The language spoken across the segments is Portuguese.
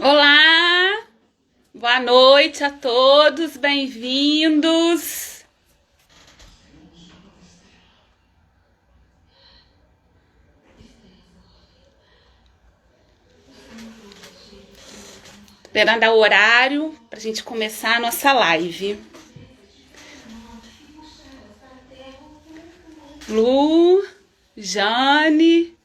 Olá, boa noite a todos, bem-vindos. Esperando o horário para a gente começar a nossa live. Lu, Jane.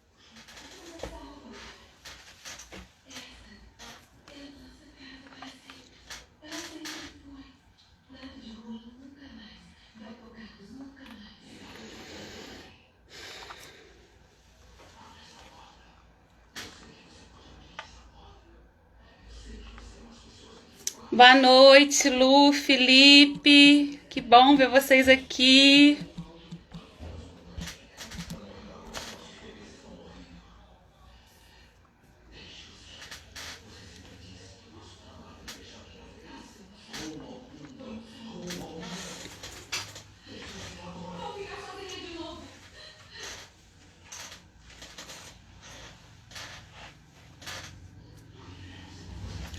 Boa noite, Lu, Felipe. Que bom ver vocês aqui.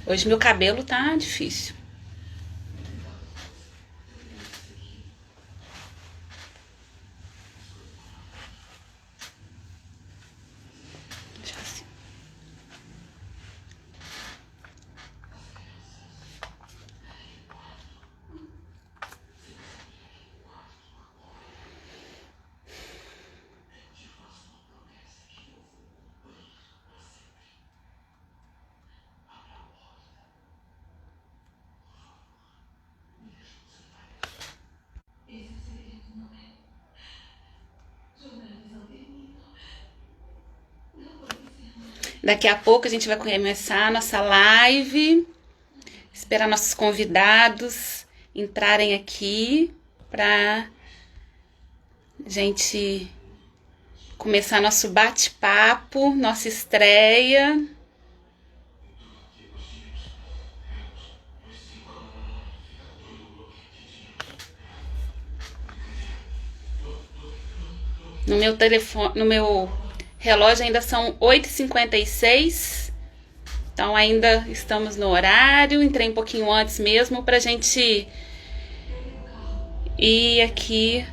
Hoje meu cabelo tá difícil. Daqui a pouco a gente vai começar a nossa live. Esperar nossos convidados entrarem aqui para a gente começar nosso bate-papo, nossa estreia. No meu telefone, no meu relógio ainda são 8h56. Então ainda estamos no horário. Entrei um pouquinho antes mesmo pra gente ir aqui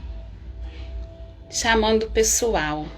chamando o pessoal.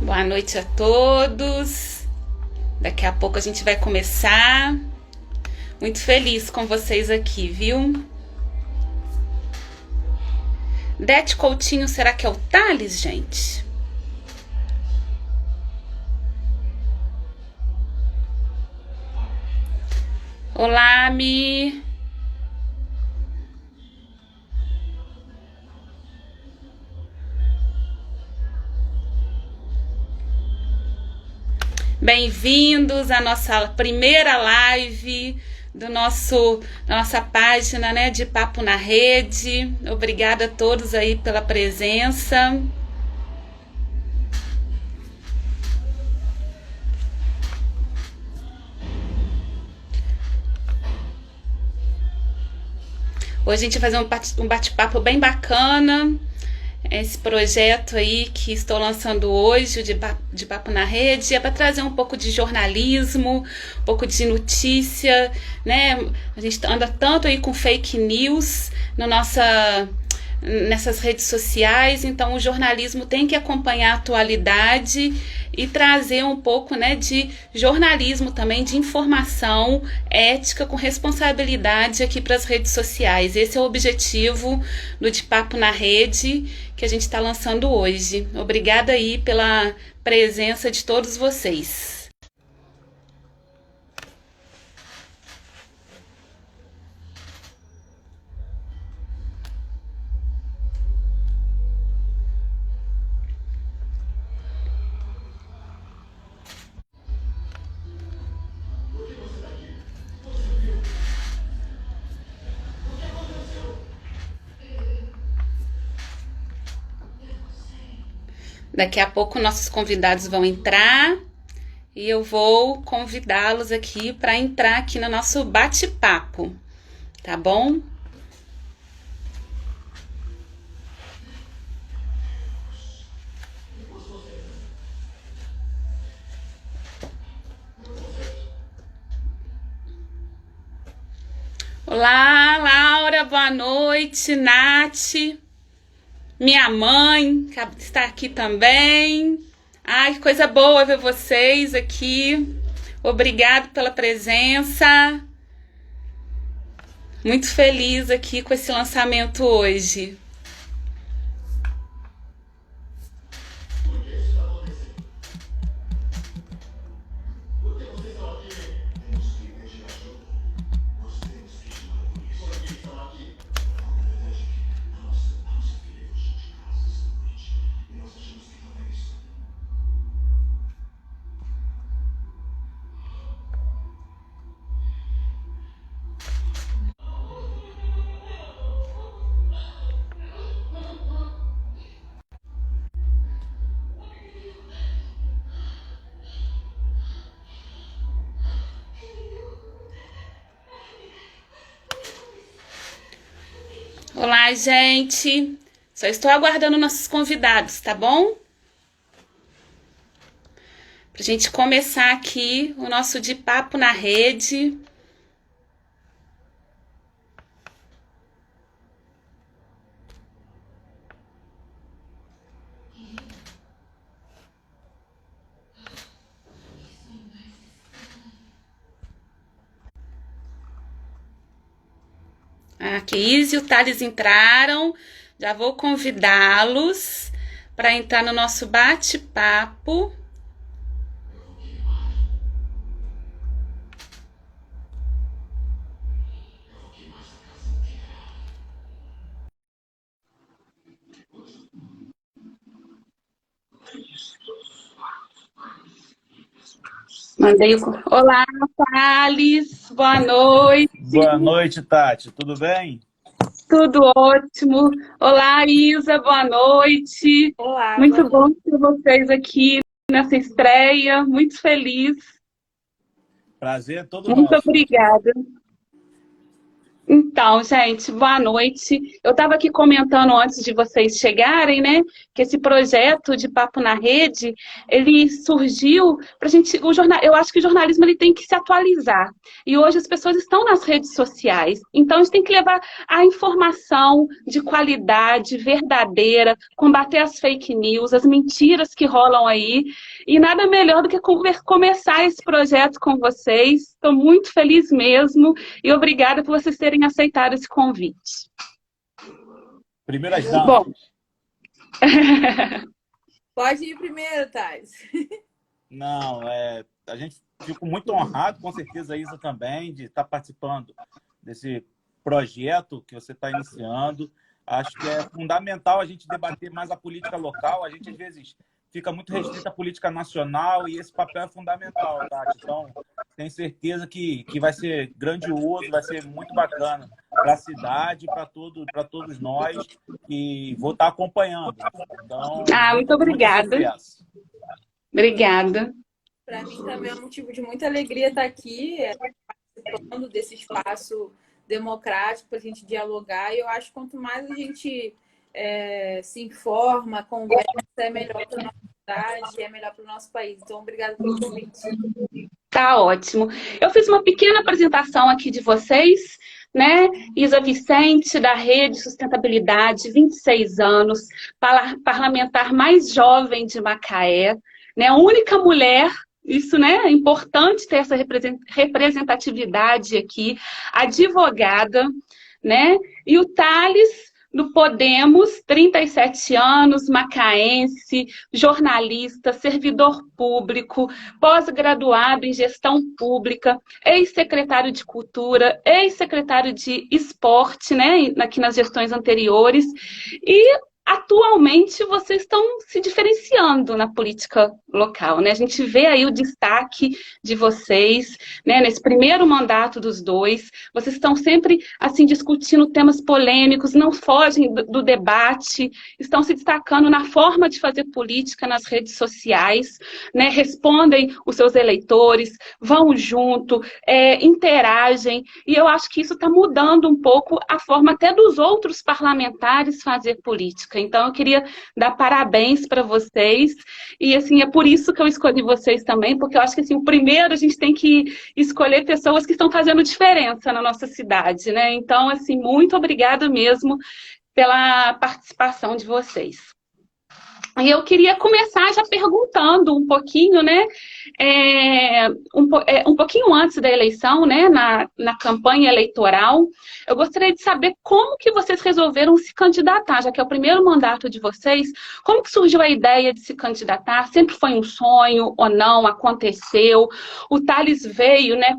Boa noite a todos. Daqui a pouco a gente vai começar. Muito feliz com vocês aqui, viu? Dete Coutinho, será que é o Thales, gente? Olá, Mi. Bem-vindos à nossa primeira live da nossa página, né, de Papo na Rede. Obrigada a todos aí pela presença. Hoje a gente vai fazer um bate-papo bem bacana. Esse projeto aí que estou lançando hoje, de Papo na Rede, é para trazer um pouco de jornalismo, um pouco de notícia, né? A gente anda tanto aí com fake news nessas redes sociais, então o jornalismo tem que acompanhar a atualidade e trazer um pouco, né, de jornalismo também, de informação ética com responsabilidade aqui para as redes sociais. Esse é o objetivo do De Papo na Rede que a gente está lançando hoje. Obrigada aí pela presença de todos vocês. Daqui a pouco nossos convidados vão entrar e eu vou convidá-los aqui para entrar aqui no nosso bate-papo, tá bom? Olá, Laura, boa noite, Nath, minha mãe que está aqui também. Ai, que coisa boa ver vocês aqui. Obrigado pela presença. Muito feliz aqui com esse lançamento hoje. Olá, gente. Só estou aguardando nossos convidados, tá bom? Pra gente começar aqui o nosso De Papo na Rede. A Keise e o Thales entraram. Já vou convidá-los para entrar no nosso bate-papo. Mandei o... Olá, Thales. Boa noite. Boa noite, Tati. Tudo bem? Tudo ótimo. Olá, Isa. Boa noite. Olá. Muito bom ter vocês aqui nessa estreia. Muito feliz. Prazer todo Muito nosso. obrigada. Então, gente, boa noite. Eu estava aqui comentando antes de vocês chegarem, né, que esse projeto de Papo na Rede, ele surgiu para a gente, eu acho que o jornalismo ele tem que se atualizar. E hoje as pessoas estão nas redes sociais, então a gente tem que levar a informação de qualidade, verdadeira, combater as fake news, as mentiras que rolam aí. E nada melhor do que começar esse projeto com vocês. Estou muito feliz mesmo e obrigada por vocês terem aceitado esse convite. Primeiras damas. Bom. Pode ir primeiro, Thais. Não, a gente fica muito honrado, com certeza a Isa também, de estar participando desse projeto que você está iniciando. Acho que é fundamental a gente debater mais a política local. A gente, às vezes, fica muito restrito à política nacional e esse papel é fundamental, Tati. Então, tenho certeza que vai ser grandioso, vai ser muito bacana para a cidade, para todos nós, e vou estar acompanhando. Então, muito obrigada. Obrigada. Para mim também é um motivo de muita alegria estar aqui, participando desse espaço democrático para a gente dialogar. E eu acho que quanto mais a gente se informa, conversa, é melhor para a nossa cidade, é melhor para o nosso país. Então, obrigada pelo convite. Tá ótimo. Eu fiz uma pequena apresentação aqui de vocês, né? Isa Vicente, da Rede Sustentabilidade, 26 anos, parlamentar mais jovem de Macaé, né? A única mulher. Isso, né? É importante ter essa representatividade aqui, advogada, né? E o Thales, do Podemos, 37 anos, macaense, jornalista, servidor público, pós-graduado em gestão pública, ex-secretário de Cultura, ex-secretário de Esporte, né? Aqui nas gestões anteriores, e atualmente realmente vocês estão se diferenciando na política local, né? A gente vê aí o destaque de vocês, né, nesse primeiro mandato dos dois. Vocês estão sempre, assim, discutindo temas polêmicos, não fogem do debate, estão se destacando na forma de fazer política nas redes sociais, né? Respondem os seus eleitores, vão junto, interagem, e eu acho que isso está mudando um pouco a forma até dos outros parlamentares fazer política. Então, eu queria dar parabéns para vocês, e assim, é por isso que eu escolhi vocês também, porque eu acho que assim, primeiro a gente tem que escolher pessoas que estão fazendo diferença na nossa cidade, né? Então, assim, muito obrigada mesmo pela participação de vocês. E eu queria começar já perguntando um pouquinho, né, um pouquinho antes da eleição, né, na campanha eleitoral, eu gostaria de saber como que vocês resolveram se candidatar, já que é o primeiro mandato de vocês, como que surgiu a ideia de se candidatar? Sempre foi um sonho ou não? Aconteceu? O Thales veio, né,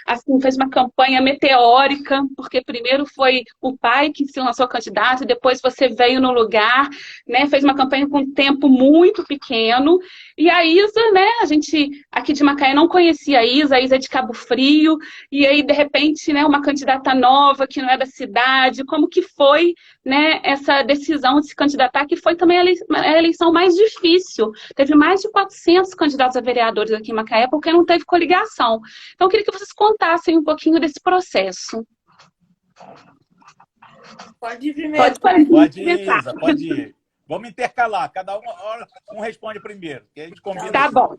assim, fez uma campanha meteórica, porque primeiro foi o pai que se lançou candidato, e depois você veio no lugar, né, fez uma campanha com tempo muito pequeno, e a Isa, né, a gente aqui de Macaé não conhecia a Isa é de Cabo Frio, e aí de repente, né, uma candidata nova que não é da cidade, como que foi, né, essa decisão de se candidatar, que foi também a eleição mais difícil, teve mais de 400 candidatos a vereadores aqui em Macaé, porque não teve coligação. Então eu queria que vocês contassem um pouquinho desse processo. Pode ir primeiro. Pode ir, Isa, pode ir. Vamos intercalar, cada um responde primeiro, que a gente combina. Tá bom.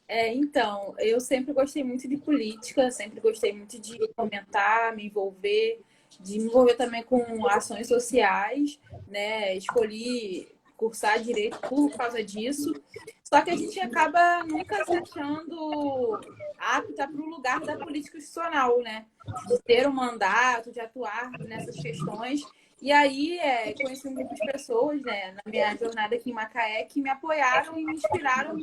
Então, eu sempre gostei muito de política, sempre gostei muito de comentar, me envolver, de me envolver também com ações sociais, né? Escolhi cursar direito por causa disso. Só que a gente acaba nunca se achando apta para o lugar da política institucional, né? De ter um mandato, de atuar nessas questões. E aí, conheci um grupo de pessoas, né, na minha jornada aqui em Macaé, que me apoiaram e me inspiraram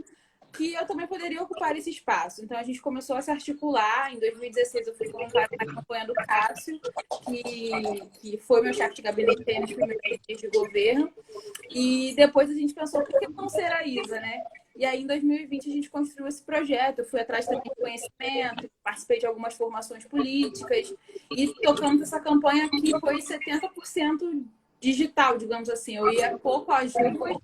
que eu também poderia ocupar esse espaço. Então, a gente começou a se articular. Em 2016, eu fui voluntária na campanha do Cássio, que foi meu chefe de gabinete nos primeiros dias de governo. E depois a gente pensou, por que não ser a Isa, né? E aí, em 2020, a gente construiu esse projeto. Eu fui atrás também de conhecimento, participei de algumas formações políticas. E tocamos essa campanha que foi 70% digital, digamos assim. Eu ia pouco às ruas,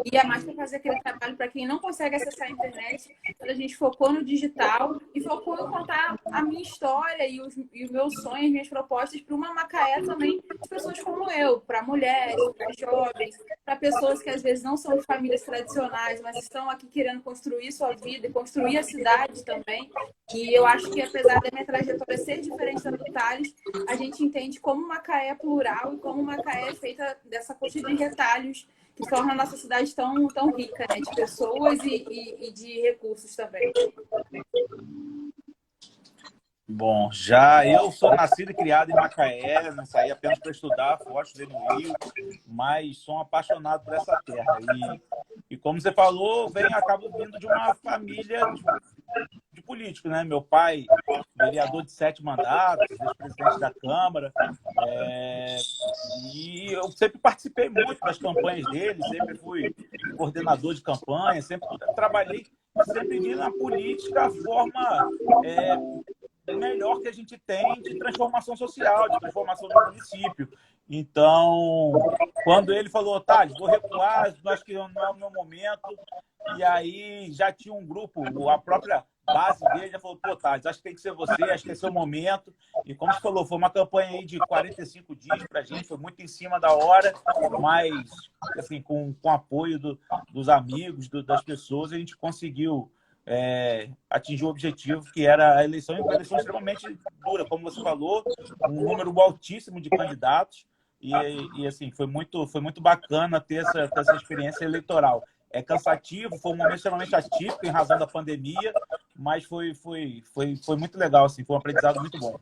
ia mais para fazer aquele trabalho para quem não consegue acessar a internet. Então, a gente focou no digital e focou em contar a minha história e os meus sonhos, minhas propostas para uma Macaé também de pessoas como eu, para mulheres, para jovens, para pessoas que às vezes não são de famílias tradicionais, mas estão aqui querendo construir sua vida e construir a cidade também. E eu acho que, apesar da minha trajetória ser diferente da do Thales, a gente entende como Macaé é plural e como Macaé é feita dessa coxa de retalhos que torna a nossa cidade tão, tão rica, né? De pessoas e de recursos também. Bom, já eu sou nascido e criado em Macaé, não saí apenas para estudar, fui estudei no Rio, mas sou um apaixonado por essa terra. E como você falou, acabo vindo de uma família de político, né? Meu pai, vereador de 7 mandatos, ex-presidente da Câmara, e eu sempre participei muito das campanhas dele, sempre fui coordenador de campanha, sempre trabalhei, sempre vi na política a forma melhor que a gente tem de transformação social, de transformação do município. Então, quando ele falou, Thales, vou recuar, acho que não é o meu momento, e aí já tinha um grupo, a própria base dele já falou, pô, Thales, acho que tem que ser você, acho que esse é o momento. E como você falou, foi uma campanha aí de 45 dias pra gente, foi muito em cima da hora, mas assim, com apoio dos amigos, das pessoas, a gente conseguiu atingir o objetivo, que era a eleição, uma eleição extremamente dura, como você falou, um número altíssimo de candidatos, e assim, foi muito bacana ter essa experiência eleitoral. É cansativo, foi um momento extremamente atípico em razão da pandemia, mas foi muito legal, assim, foi um aprendizado muito bom.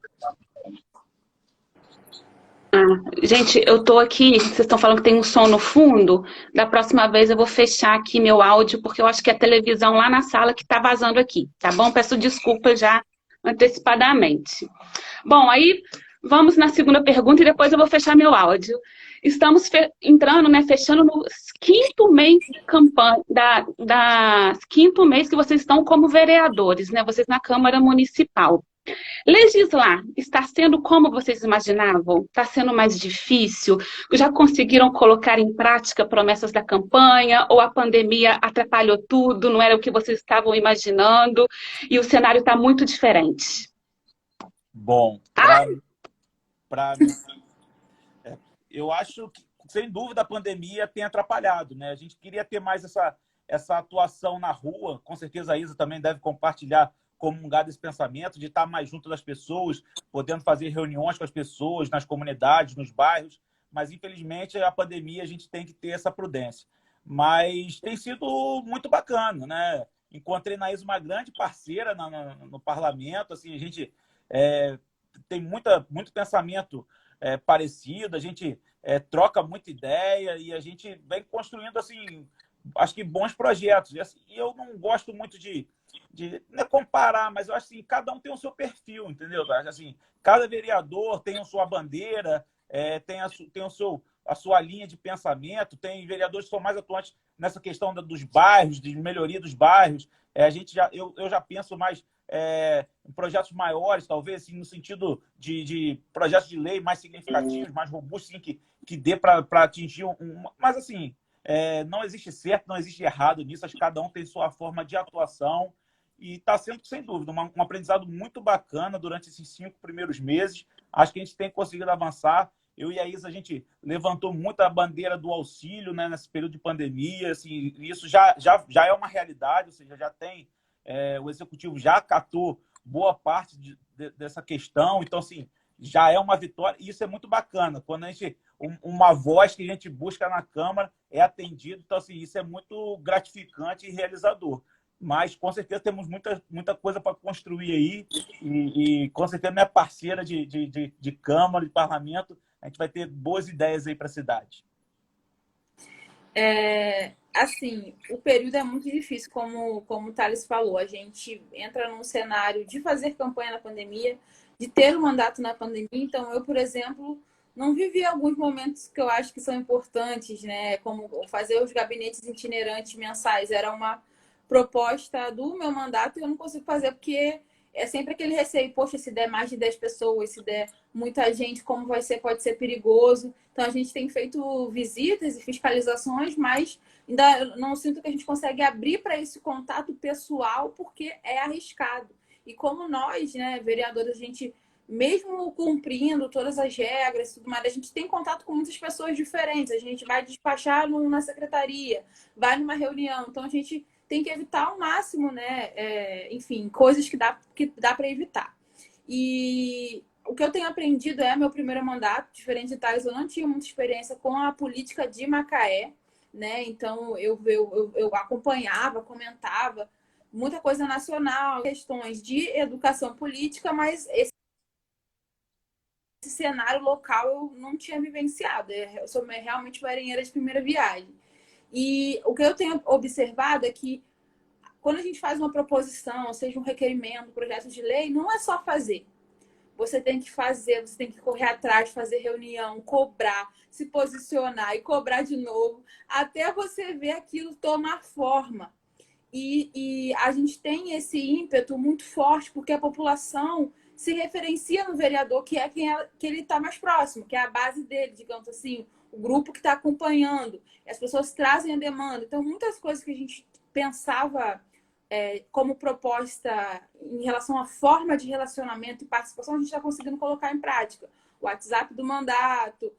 Gente, eu tô aqui, vocês estão falando que tem um som no fundo, da próxima vez eu vou fechar aqui meu áudio, porque eu acho que é a televisão lá na sala que tá vazando aqui, tá bom? Peço desculpa já antecipadamente. Bom, aí vamos na segunda pergunta e depois eu vou fechar meu áudio. Estamos entrando, né, fechando no quinto mês de campanha, quinto mês que vocês estão como vereadores, né, vocês na Câmara Municipal. Legislar está sendo como vocês imaginavam? Está sendo mais difícil? Já conseguiram colocar em prática promessas da campanha? Ou a pandemia atrapalhou tudo? Não era o que vocês estavam imaginando? E o cenário está muito diferente? Bom, para eu acho que, sem dúvida, a pandemia tem atrapalhado, né? A gente queria ter mais essa atuação na rua. Com certeza a Isa também deve compartilhar, comungar desse pensamento, de estar mais junto das pessoas, podendo fazer reuniões com as pessoas, nas comunidades, nos bairros. Mas, infelizmente, a pandemia, a gente tem que ter essa prudência. Mas tem sido muito bacana, né? Encontrei na Isa uma grande parceira no parlamento. Assim, a gente tem muito pensamento parecido, a gente troca muita ideia e a gente vem construindo, assim, acho que bons projetos. E eu não gosto muito de não é comparar, mas eu acho assim, cada um tem o seu perfil, entendeu? Assim, cada vereador tem a sua bandeira, tem a sua linha de pensamento, tem vereadores que são mais atuantes nessa questão dos bairros, de melhoria dos bairros. Eu já penso mais em projetos maiores, talvez, assim, no sentido de projetos de lei mais significativos, mais robustos, assim, que dê para atingir Mas, assim, não existe certo, não existe errado nisso. Acho que cada um tem sua forma de atuação e está sendo, sem dúvida, um aprendizado muito bacana durante esses 5 primeiros meses. Acho que a gente tem conseguido avançar. Eu e a Isa, a gente levantou muito a bandeira do auxílio, né, nesse período de pandemia. Assim, isso já é uma realidade, ou seja, já tem... o Executivo já acatou boa parte dessa questão. Então, assim, já é uma vitória. E isso é muito bacana. Quando a gente... uma voz que a gente busca na Câmara é atendida. Então, assim, isso é muito gratificante e realizador. Mas, com certeza, temos muita coisa para construir aí. E, com certeza, minha parceira de Câmara, de Parlamento, a gente vai ter boas ideias aí para a cidade. Assim, o período é muito difícil, como o Thales falou. A gente entra num cenário de fazer campanha na pandemia, de ter um mandato na pandemia. Então, eu, por exemplo, não vivi alguns momentos que eu acho que são importantes, né? Como fazer os gabinetes itinerantes mensais. Era uma proposta do meu mandato e eu não consigo fazer porque é sempre aquele receio. Poxa, se der mais de 10 pessoas, se der muita gente, como vai ser? Pode ser perigoso. Então, a gente tem feito visitas e fiscalizações, mas ainda não sinto que a gente consegue abrir para esse contato pessoal porque é arriscado. E como nós, né, vereadores, a gente, mesmo cumprindo todas as regras e tudo mais, a gente tem contato com muitas pessoas diferentes. A gente vai despachar na secretaria, vai numa reunião. Então, a gente tem que evitar ao máximo, né? Enfim, coisas que dá para evitar. E o que eu tenho aprendido meu primeiro mandato, diferente de Thales, eu não tinha muita experiência com a política de Macaé, né? Então, eu acompanhava, comentava muita coisa nacional, questões de educação política, mas esse cenário local eu não tinha vivenciado. Eu sou realmente marinheira de primeira viagem. E o que eu tenho observado é que quando a gente faz uma proposição, seja um requerimento, um projeto de lei, não é só fazer. Você tem que fazer, você tem que correr atrás, fazer reunião, cobrar, se posicionar e cobrar de novo, até você ver aquilo tomar forma. E a gente tem esse ímpeto muito forte, porque a população se referencia no vereador, que é que ele está mais próximo, que é a base dele, digamos assim, o grupo que está acompanhando. As pessoas trazem a demanda. Então, muitas coisas que a gente pensava como proposta em relação à forma de relacionamento e participação, a gente está conseguindo colocar em prática. O WhatsApp do mandato,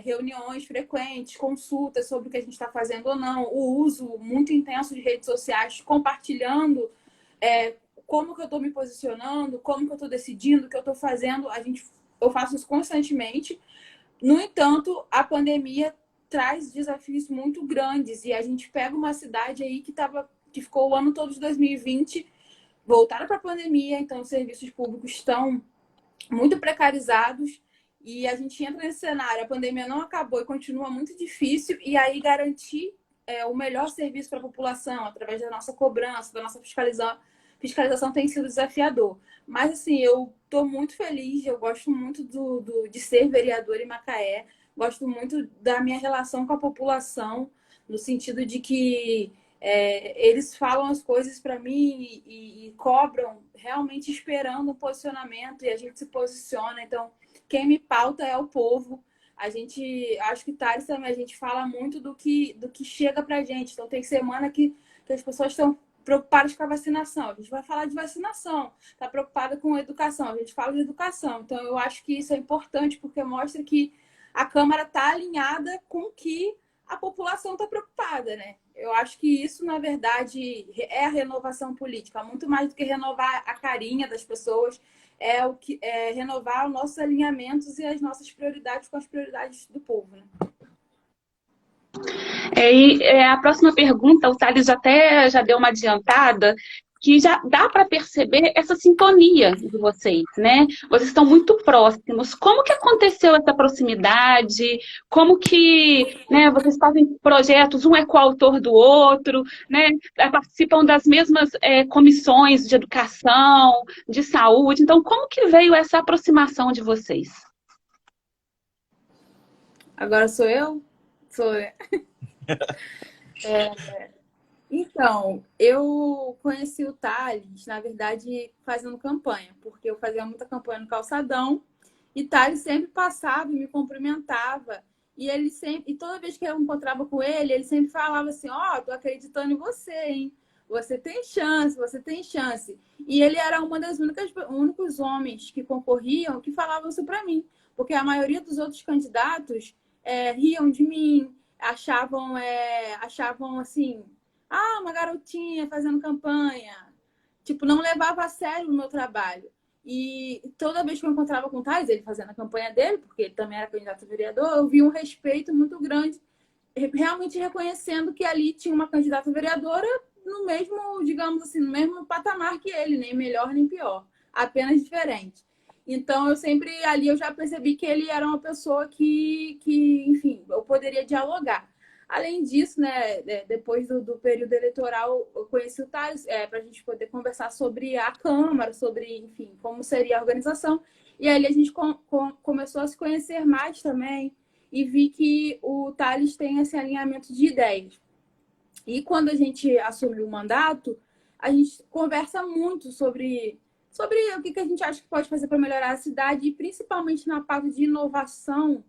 reuniões frequentes, consultas sobre o que a gente está fazendo ou não, o uso muito intenso de redes sociais, compartilhando como que eu estou me posicionando, como que eu estou decidindo, o que eu estou fazendo. Eu faço isso constantemente. No entanto, a pandemia traz desafios muito grandes e a gente pega uma cidade aí que ficou o ano todo de 2020, voltaram para a pandemia, então os serviços públicos estão muito precarizados e a gente entra nesse cenário, a pandemia não acabou e continua muito difícil, e aí garantir o melhor serviço para a população através da nossa cobrança, da nossa fiscalização tem sido desafiador. Mas, assim, eu estou muito feliz, eu gosto muito de ser vereadora em Macaé, gosto muito da minha relação com a população, no sentido de que eles falam as coisas para mim e cobram, realmente esperando um posicionamento, e a gente se posiciona. Então, quem me pauta é o povo. A gente, acho que Thales também, a gente fala muito do que chega para a gente. Então, tem semana que as pessoas estão preocupadas com a vacinação. A gente vai falar de vacinação. Está preocupada com a educação. A gente fala de educação. Então, eu acho que isso é importante, porque mostra que a Câmara está alinhada com o que a população está preocupada, né? Eu acho que isso, na verdade, é a renovação política. Muito mais do que renovar a carinha das pessoas, é renovar os nossos alinhamentos e as nossas prioridades com as prioridades do povo, né? A próxima pergunta, o Thales até já deu uma adiantada, que já dá para perceber essa sintonia de vocês, né? Vocês estão muito próximos. Como que aconteceu essa proximidade? Como que, né, vocês fazem projetos, um é coautor do outro, né? Participam das mesmas comissões de educação, de saúde. Então, como que veio essa aproximação de vocês? Agora sou eu? Sou eu. Então, eu conheci o Thales, na verdade, fazendo campanha, porque eu fazia muita campanha no Calçadão, e Thales sempre passava e me cumprimentava. E ele sempre, e toda vez que eu encontrava com ele sempre falava assim: ó, tô acreditando em você, hein? Você tem chance, você tem chance. E ele era uma das únicos homens que concorriam que falavam isso para mim, porque a maioria dos outros candidatos riam de mim, achavam assim, uma garotinha fazendo campanha. Tipo, não levava a sério o meu trabalho. E toda vez que eu encontrava com o Thales, ele fazendo a campanha dele, porque ele também era candidato a vereador, eu vi um respeito muito grande, realmente reconhecendo que ali tinha uma candidata a vereadora no mesmo, digamos assim, no mesmo patamar que ele, nem melhor nem pior, apenas diferente. Então, eu já percebi que ele era uma pessoa que enfim, eu poderia dialogar. Além disso, né, depois do período eleitoral, eu conheci o Thales para a gente poder conversar sobre a Câmara, sobre, enfim, como seria a organização. E aí a gente começou a se conhecer mais também e vi que o Thales tem esse alinhamento de ideias. E quando a gente assumiu o mandato, a gente conversa muito sobre o que a gente acha que pode fazer para melhorar a cidade, e principalmente na parte de inovação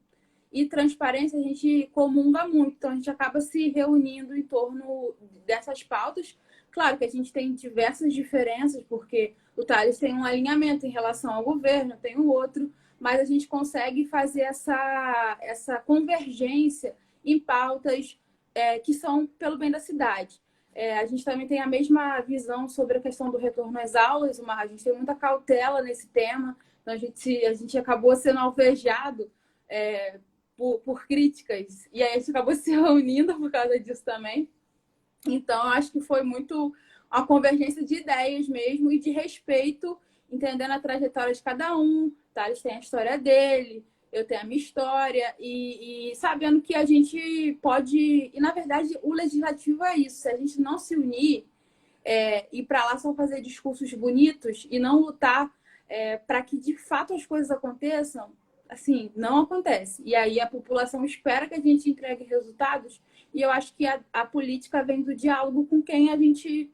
e transparência, a gente comunga muito. Então, a gente acaba se reunindo em torno dessas pautas. Claro que a gente tem diversas diferenças, porque o Thales tem um alinhamento em relação ao governo, tem o outro, mas a gente consegue fazer essa convergência em pautas que são pelo bem da cidade. A gente também tem a mesma visão sobre a questão do retorno às aulas, a gente tem muita cautela nesse tema, então a gente acabou sendo alvejado por críticas, e aí a gente acabou se reunindo por causa disso também. Então, eu acho que foi muito uma convergência de ideias mesmo e de respeito, entendendo a trajetória de cada um. Thales tem a história dele, eu tenho a minha história, e sabendo que a gente pode... E, na verdade, o legislativo é isso. Se a gente não se unir, ir para lá só fazer discursos bonitos e não lutar para que, de fato, as coisas aconteçam, assim, não acontece. E aí a população espera que a gente entregue resultados, e eu acho que a política vem do diálogo com quem a gente...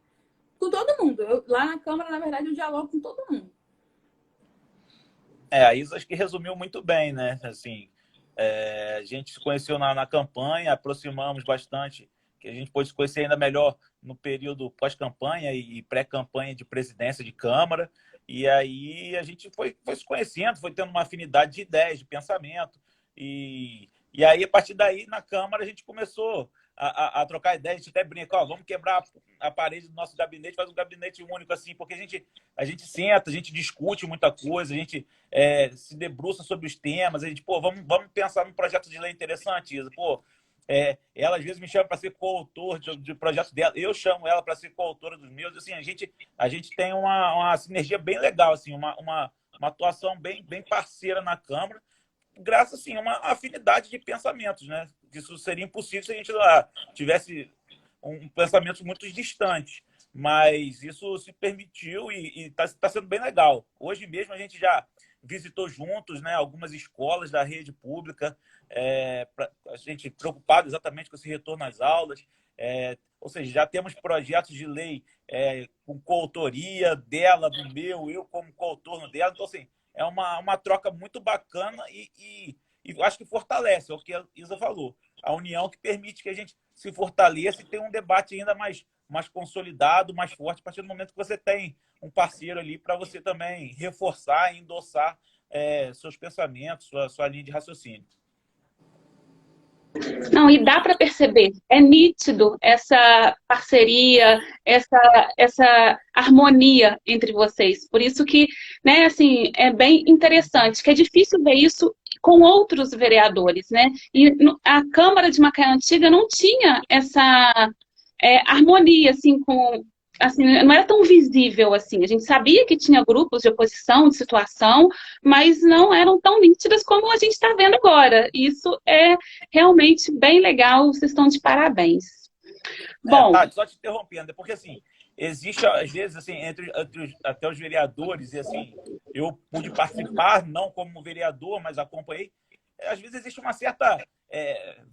Com todo mundo. Lá na Câmara, na verdade, eu dialogo com todo mundo. A Isa acho que resumiu muito bem, né? Assim, a gente se conheceu na campanha, aproximamos bastante, que a gente pôde se conhecer ainda melhor no período pós-campanha e pré-campanha de presidência de Câmara. E aí a gente foi se conhecendo, foi tendo uma afinidade de ideias, de pensamento. E aí, a partir daí, na Câmara, a gente começou a trocar ideias. A gente até brinca: vamos quebrar a parede do nosso gabinete, faz um gabinete único, assim, porque a gente senta, a gente discute muita coisa, a gente se debruça sobre os temas, a gente, vamos pensar num projeto de lei interessante, Isa. Ela às vezes me chama para ser coautor de projetos dela, eu chamo ela para ser coautora dos meus. Assim, a gente tem uma sinergia bem legal, assim, uma atuação bem parceira na Câmara, graças assim, a uma afinidade de pensamentos, né? Isso seria impossível se a gente tivesse um pensamento muito distante, mas isso se permitiu e está sendo bem legal. Hoje mesmo a gente já visitou juntos, né, algumas escolas da rede pública, a gente preocupado exatamente com esse retorno às aulas. Ou seja, já temos projetos de lei com coautoria dela, do meu, eu como coautor no dela. Então, assim, é uma troca muito bacana e acho que fortalece, é o que a Isa falou, a união que permite que a gente se fortaleça e tenha um debate ainda mais consolidado, mais forte, a partir do momento que você tem um parceiro ali para você também reforçar e endossar seus pensamentos, sua linha de raciocínio. Não, e dá para perceber, é nítido essa parceria, essa harmonia entre vocês. Por isso que, né, assim, é bem interessante, que é difícil ver isso com outros vereadores, né? E a Câmara de Macaé Antiga não tinha essa harmonia, assim, assim, não era tão visível assim. A gente sabia que tinha grupos de oposição, de situação, mas não eram tão nítidas como a gente está vendo agora. Isso é realmente bem legal, vocês estão de parabéns. Bom, Tati, só te interrompendo, porque assim, existe, às vezes, assim, até os vereadores, e assim, eu pude participar, não como vereador, mas acompanhei, às vezes existe uma certa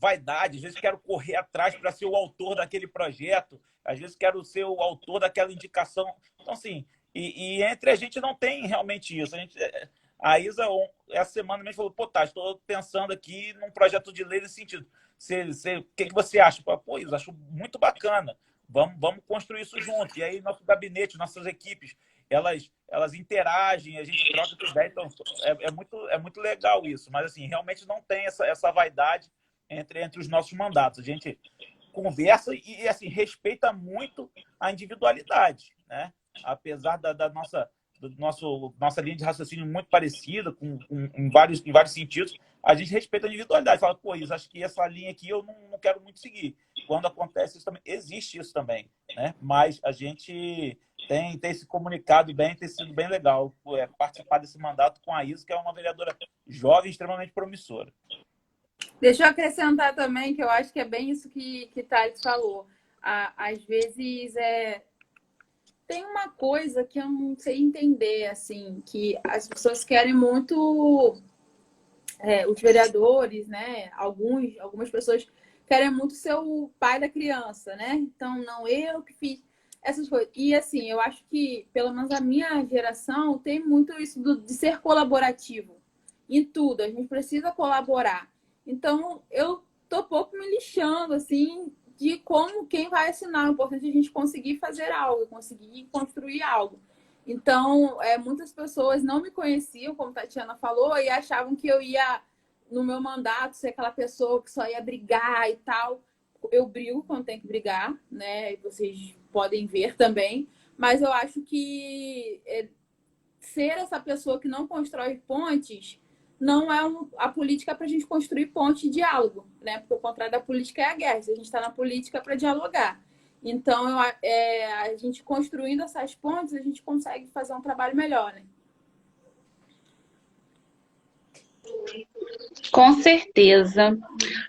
vaidade, às vezes quero correr atrás para ser o autor daquele projeto, às vezes quero ser o autor daquela indicação. Então, assim, e entre a gente não tem realmente isso. A Isa, essa semana mesmo, falou, tá, estou pensando aqui num projeto de lei nesse sentido. O que você acha? Pô, Isa, acho muito bacana. Vamos construir isso junto. E aí, nosso gabinete, nossas equipes, elas interagem, a gente troca ideia. Então, é muito legal isso. Mas, assim, realmente não tem essa vaidade entre os nossos mandatos. A gente conversa e assim, respeita muito a individualidade, né? Apesar da nossa linha de raciocínio muito parecida, em vários sentidos, a gente respeita a individualidade. Fala, pô, Isa, acho que essa linha aqui eu não quero muito seguir. Quando acontece isso também, existe isso também, né? Mas a gente tem se comunicado bem, tem sido bem legal participar desse mandato com a Isa, que é uma vereadora jovem, extremamente promissora. Deixa eu acrescentar também, que eu acho que é bem isso que Thales falou. Às vezes, tem uma coisa que eu não sei entender, assim, que as pessoas querem muito, os vereadores, né? Algumas pessoas querem muito ser o pai da criança, né? Então, não, eu que fiz essas coisas. E, assim, eu acho que, pelo menos a minha geração, tem muito isso de ser colaborativo em tudo. A gente precisa colaborar. Então, eu tô pouco me lixando, assim, de quem vai assinar. O importante é a gente conseguir fazer algo, conseguir construir algo. Então, muitas pessoas não me conheciam, como a Tatiana falou, e achavam que eu ia, no meu mandato, ser aquela pessoa que só ia brigar e tal. Eu brigo quando tem que brigar, né? Vocês podem ver também. Mas eu acho que ser essa pessoa que não constrói pontes não é a política para a gente construir ponte de diálogo, né? Porque o contrário da política é a guerra. Se a gente está na política para dialogar. Então, a gente construindo essas pontes, a gente consegue fazer um trabalho melhor, né? Com certeza.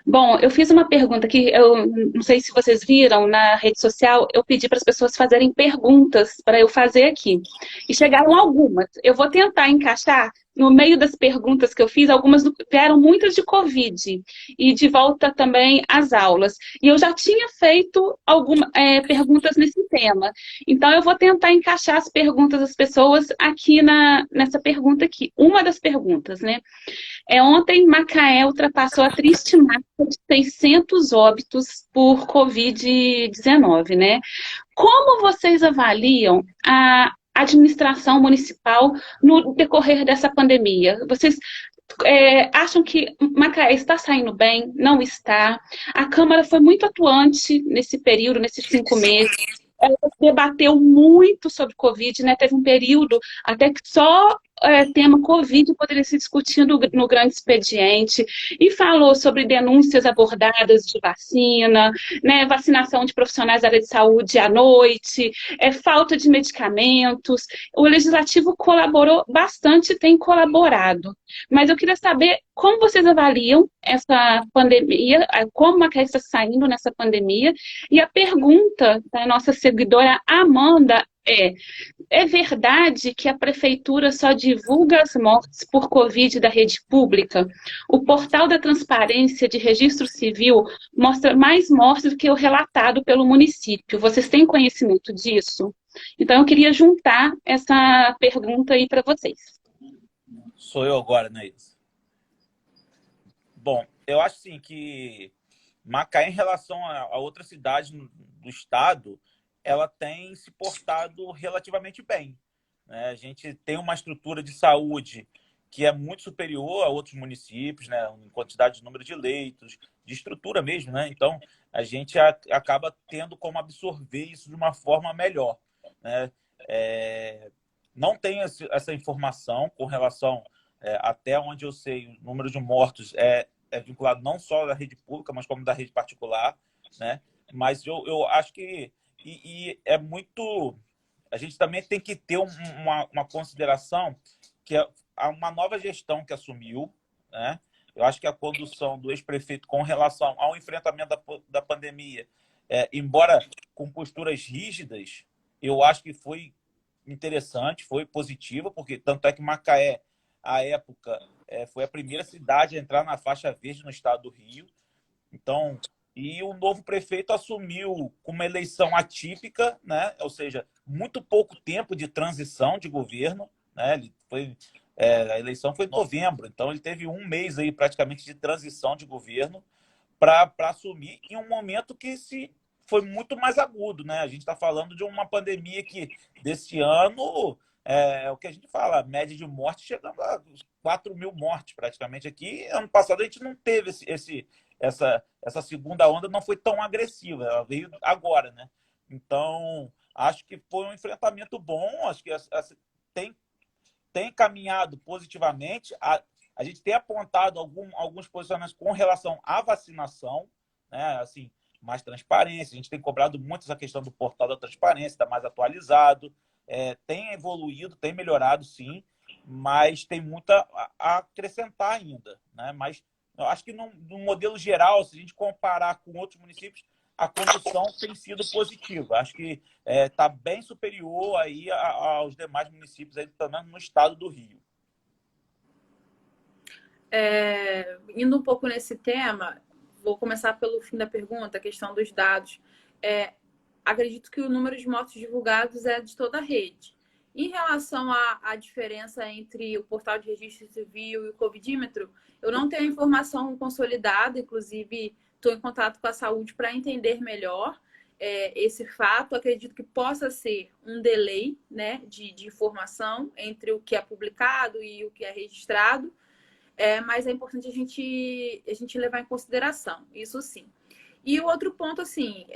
Bom, eu fiz uma pergunta que eu não sei se vocês viram na rede social, eu pedi para as pessoas fazerem perguntas para eu fazer aqui. E chegaram algumas. Eu vou tentar encaixar no meio das perguntas que eu fiz, algumas vieram muitas de Covid e de volta também às aulas. E eu já tinha feito algumas perguntas nesse tema. Então, eu vou tentar encaixar as perguntas das pessoas aqui nessa pergunta aqui. Uma das perguntas, né? Ontem, Macaé ultrapassou a triste marca de 600 óbitos por Covid-19, né? Como vocês avaliam a administração municipal no decorrer dessa pandemia? Vocês acham que Macaé está saindo bem? Não está? A Câmara foi muito atuante nesse período, nesses 5 meses. Ela debateu muito sobre Covid, né? Teve um período até que só tema Covid poderia ser discutido no grande expediente, e falou sobre denúncias abordadas de vacina, né? Vacinação de profissionais da área de saúde à noite, falta de medicamentos. O Legislativo colaborou bastante, tem colaborado. Mas eu queria saber como vocês avaliam essa pandemia, como Macaé está saindo nessa pandemia, e a pergunta da nossa seguidora Amanda é verdade que a prefeitura só divulga as mortes por Covid da rede pública? O portal da transparência de registro civil mostra mais mortes do que o relatado pelo município. Vocês têm conhecimento disso? Então, eu queria juntar essa pergunta aí para vocês. Sou eu agora, não é isso? Bom, eu acho sim que Macaé, em relação a outras cidades do estado, ela tem se portado relativamente bem, né? A gente tem uma estrutura de saúde que é muito superior a outros municípios, né? Em quantidade de número de leitos, de estrutura mesmo, né? Então, a gente acaba tendo como absorver isso de uma forma melhor, né? Não tenho essa informação com relação, até onde eu sei, o número de mortos é vinculado não só da rede pública, mas como da rede particular, né? Mas eu acho que é muito... A gente também tem que ter uma consideração que há uma nova gestão que assumiu, né? Eu acho que a condução do ex-prefeito com relação ao enfrentamento da pandemia, embora com posturas rígidas, eu acho que foi interessante, foi positiva, porque tanto é que Macaé, à época, foi a primeira cidade a entrar na faixa verde no estado do Rio. Então, e o novo prefeito assumiu com uma eleição atípica, né? Ou seja, muito pouco tempo de transição de governo, né? A eleição foi em novembro, então ele teve um mês aí praticamente de transição de governo para assumir em um momento que foi muito mais agudo, né? A gente está falando de uma pandemia que desse ano é o que a gente fala, a média de morte chegando a 4.000 mortes praticamente aqui. Ano passado a gente não teve essa segunda onda, não foi tão agressiva, ela veio agora, né? Então, acho que foi um enfrentamento bom, acho que tem caminhado positivamente. A gente tem apontado alguns posicionamentos com relação à vacinação, né? Assim, mais transparência. A gente tem cobrado muito essa questão do portal da transparência, está mais atualizado. Tem evoluído, tem melhorado, sim, mas tem muito a acrescentar ainda, né? Mas eu acho que no modelo geral, se a gente comparar com outros municípios, a condução tem sido positiva. Acho que está bem superior aí aos demais municípios, aí, também no estado do Rio. Indo um pouco nesse tema, vou começar pelo fim da pergunta, a questão dos dados. Acredito que o número de mortos divulgados é de toda a rede. Em relação à diferença entre o portal de registro civil e o Covidímetro, eu não tenho informação consolidada, inclusive estou em contato com a saúde para entender melhor esse fato. Acredito que possa ser um delay, né, de informação entre o que é publicado e o que é registrado, mas é importante a gente levar em consideração, isso sim. E o outro ponto, assim,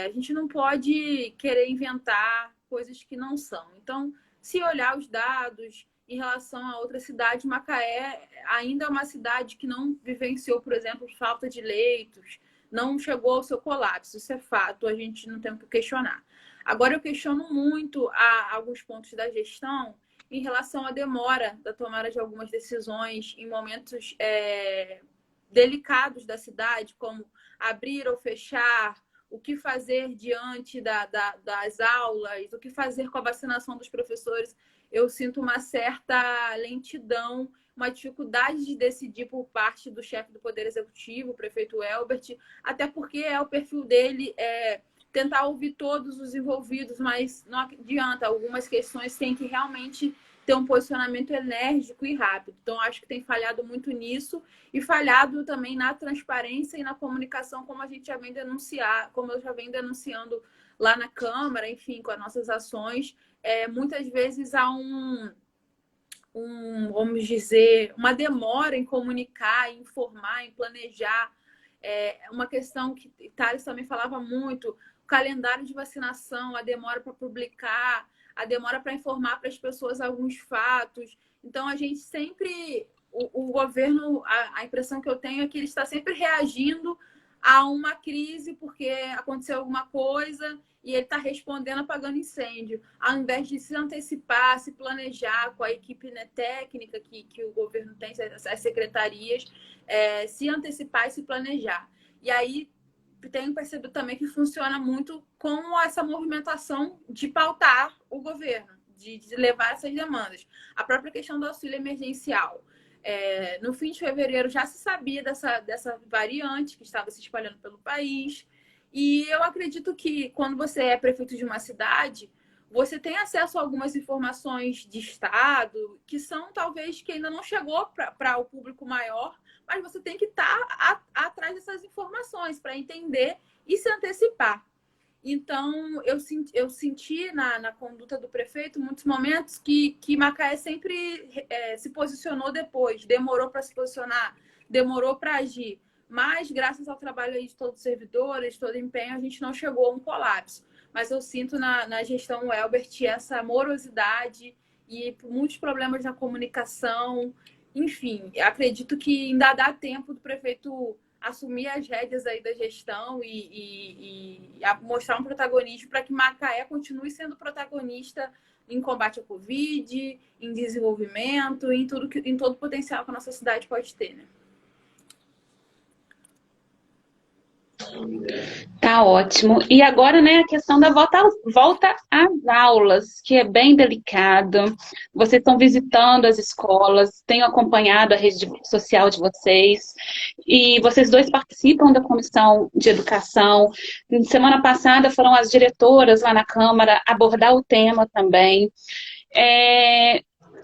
a gente não pode querer inventar coisas que não são. Então, se olhar os dados em relação a outra cidade, Macaé ainda é uma cidade que não vivenciou, por exemplo, falta de leitos, não chegou ao seu colapso. Isso é fato, a gente não tem o que questionar. Agora, eu questiono muito alguns pontos da gestão em relação à demora da tomada de algumas decisões em momentos delicados da cidade, como abrir ou fechar, o que fazer diante das aulas, o que fazer com a vacinação dos professores. Eu sinto uma certa lentidão, uma dificuldade de decidir por parte do chefe do Poder Executivo, o prefeito Elbert, até porque o perfil dele tentar ouvir todos os envolvidos, mas não adianta. Algumas questões têm que realmente ter um posicionamento enérgico e rápido. Então, acho que tem falhado muito nisso e falhado também na transparência e na comunicação, como eu já venho denunciando lá na Câmara, enfim, com as nossas ações. Muitas vezes há vamos dizer, uma demora em comunicar, em informar, em planejar. Uma questão que Thales também falava muito, o calendário de vacinação, a demora para publicar, a demora para informar para as pessoas alguns fatos. Então, a gente sempre... O governo, a impressão que eu tenho é que ele está sempre reagindo a uma crise porque aconteceu alguma coisa e ele está respondendo apagando incêndio, ao invés de se antecipar, se planejar com a equipe, né, técnica que o governo tem, as secretarias, se antecipar e se planejar. E aí, tenho percebido também que funciona muito com essa movimentação de pautar o governo, de levar essas demandas. A própria questão do auxílio emergencial. No fim de fevereiro já se sabia dessa variante que estava se espalhando pelo país. E eu acredito que quando você é prefeito de uma cidade, você tem acesso a algumas informações de estado que são talvez que ainda não chegou para o público maior, mas você tem que estar atrás dessas informações para entender e se antecipar. Então, eu senti na conduta do prefeito muitos momentos que Macaé sempre se posicionou depois, demorou para se posicionar, demorou para agir. Mas, graças ao trabalho aí de todos os servidores, todo o empenho, a gente não chegou a um colapso. Mas eu sinto na gestão Elbert essa morosidade e muitos problemas na comunicação. Enfim, acredito que ainda dá tempo do prefeito assumir as rédeas aí da gestão e mostrar um protagonismo para que Macaé continue sendo protagonista em combate à Covid, em desenvolvimento, em todo o potencial que a nossa cidade pode ter, né? Tá ótimo. E agora, né, a questão da volta às aulas, que é bem delicado. Vocês estão visitando as escolas, tenho acompanhado a rede social de vocês, e vocês dois participam da comissão de educação. Semana passada foram as diretoras lá na Câmara abordar o tema também.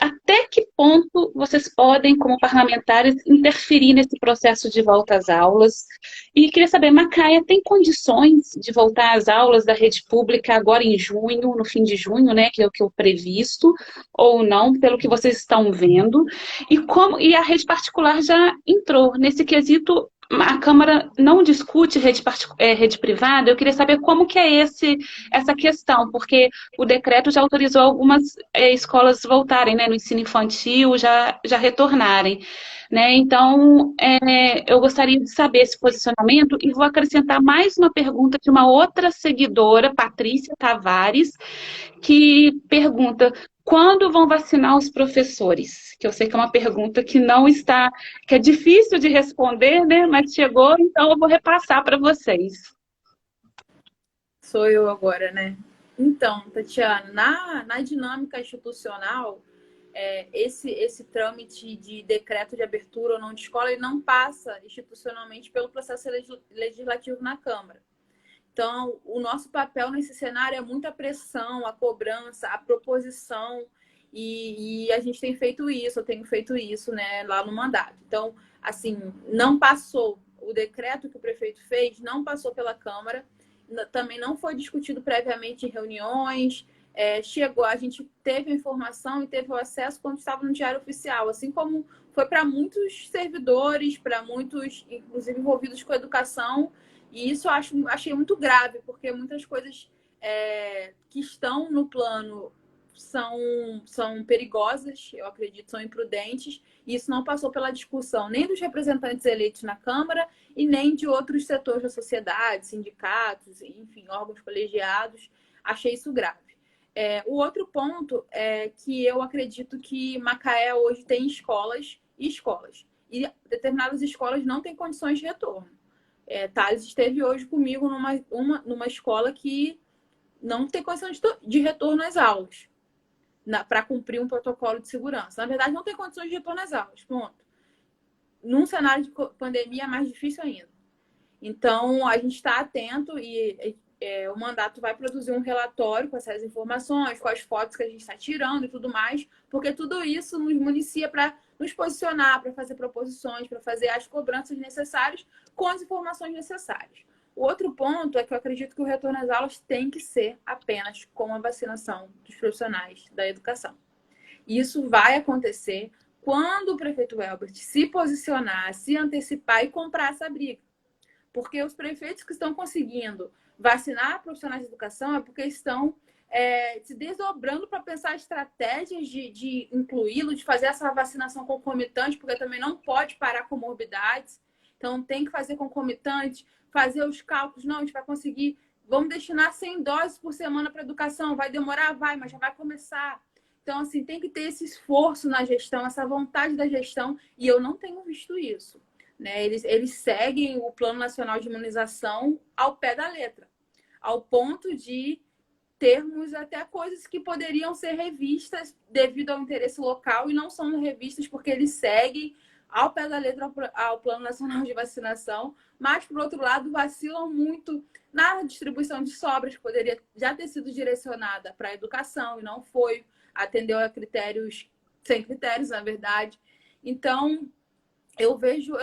Até que ponto vocês podem, como parlamentares, interferir nesse processo de volta às aulas? E queria saber, Macaé tem condições de voltar às aulas da rede pública agora em junho, no fim de junho, né, que é o que eu previsto, ou não, pelo que vocês estão vendo? E a rede particular já entrou nesse quesito. A Câmara não discute rede privada. Eu queria saber como que é essa questão, porque o decreto já autorizou algumas escolas voltarem, né, no ensino infantil, já retornarem. Né? Então, eu gostaria de saber esse posicionamento e vou acrescentar mais uma pergunta de uma outra seguidora, Patrícia Tavares, que pergunta: quando vão vacinar os professores? Que eu sei que é uma pergunta que não está, que é difícil de responder, né? Mas chegou, então eu vou repassar para vocês. Sou eu agora, né? Então, Tatiana, na dinâmica institucional, esse trâmite de decreto de abertura ou não de escola, ele não passa institucionalmente pelo processo legislativo na Câmara. Então, o nosso papel nesse cenário é muita pressão, a cobrança, a proposição, e a gente tem feito isso, eu tenho feito isso, né, lá no mandato. Então, assim, não passou o decreto que o prefeito fez, não passou pela Câmara, também não foi discutido previamente em reuniões, chegou, a gente teve a informação e teve o acesso quando estava no Diário Oficial, assim como foi para muitos servidores, para muitos, inclusive, envolvidos com a educação. E isso eu achei muito grave, porque muitas coisas que estão no plano são perigosas, eu acredito, são imprudentes, e isso não passou pela discussão nem dos representantes eleitos na Câmara e nem de outros setores da sociedade, sindicatos, enfim, órgãos colegiados. Achei isso grave. O outro ponto é que eu acredito que Macaé hoje tem escolas, e determinadas escolas não têm condições de retorno. Thales esteve hoje comigo numa escola que não tem condição de retorno às aulas, para cumprir um protocolo de segurança. Na verdade, não tem condições de retorno às aulas, ponto. Num cenário de pandemia é mais difícil ainda. Então, a gente está atento e o mandato vai produzir um relatório com essas informações, com as fotos que a gente está tirando e tudo mais, porque tudo isso nos municia para nos posicionar, para fazer proposições, para fazer as cobranças necessárias com as informações necessárias. O outro ponto é que eu acredito que o retorno às aulas tem que ser apenas com a vacinação dos profissionais da educação. Isso vai acontecer quando o prefeito Elbert se posicionar, se antecipar e comprar essa briga. Porque os prefeitos que estão conseguindo vacinar profissionais de educação é porque estão se desdobrando para pensar estratégias de incluí-lo, de fazer essa vacinação concomitante, porque também não pode parar comorbidades. Então, tem que fazer concomitante, fazer os cálculos. Não, a gente vai conseguir, vamos destinar 100 doses por semana para educação. Vai demorar? Vai, mas já vai começar. Então, assim, tem que ter esse esforço na gestão, essa vontade da gestão, e eu não tenho visto isso. Né? Eles seguem o Plano Nacional de Imunização ao pé da letra, ao ponto de termos até coisas que poderiam ser revistas devido ao interesse local e não são revistas porque eles seguem ao pé da letra ao Plano Nacional de Vacinação, mas, por outro lado, vacilam muito na distribuição de sobras, que poderia já ter sido direcionada para a educação e não foi, atendeu a critérios, sem critérios, na verdade. Então, eu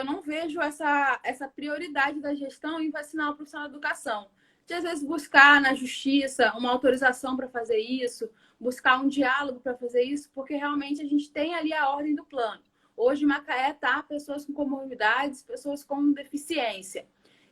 não vejo essa prioridade da gestão em vacinar o profissional da educação. De, às vezes, buscar na justiça uma autorização para fazer isso, buscar um diálogo para fazer isso, porque realmente a gente tem ali a ordem do plano. Hoje, em Macaé, tá pessoas com comorbidades, pessoas com deficiência.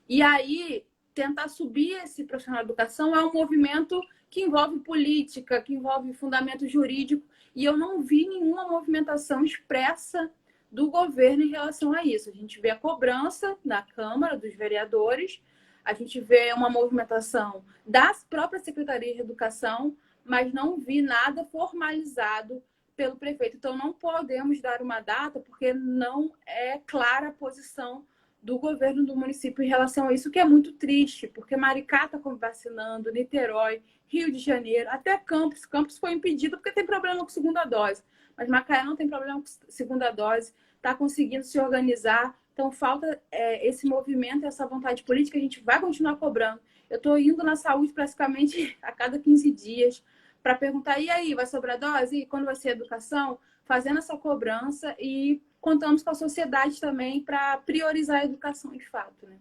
E aí, tentar subir esse profissional da educação é um movimento que envolve política, que envolve fundamento jurídico, e eu não vi nenhuma movimentação expressa do governo em relação a isso. A gente vê a cobrança da Câmara, dos vereadores, a gente vê uma movimentação das próprias secretarias de educação, mas não vi nada formalizado pelo prefeito. Então, não podemos dar uma data, porque não é clara a posição do governo do município em relação a isso, que é muito triste, porque Maricá está vacinando, Niterói, Rio de Janeiro, até Campos. Campos foi impedido porque tem problema com segunda dose, mas Macaé não tem problema com segunda dose, está conseguindo se organizar. Então, falta esse movimento, essa vontade política, a gente vai continuar cobrando. Eu estou indo na saúde praticamente a cada 15 dias para perguntar, e aí, vai sobrar dose? E quando vai ser educação? Fazendo essa cobrança e contamos com a sociedade também para priorizar a educação de fato, né?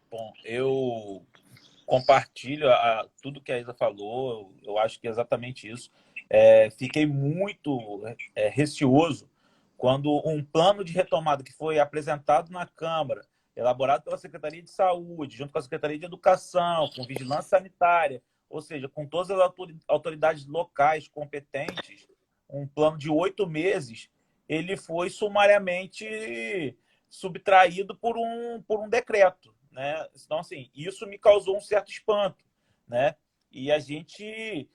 Bom, eu compartilho tudo que a Isa falou, eu acho que é exatamente isso. Fiquei muito receoso quando um plano de retomada que foi apresentado na Câmara, elaborado pela Secretaria de Saúde, junto com a Secretaria de Educação, com Vigilância Sanitária, ou seja, com todas as autoridades locais competentes, um plano de 8 meses, ele foi sumariamente subtraído por um decreto, né? Então, assim, isso me causou um certo espanto, né? E a gente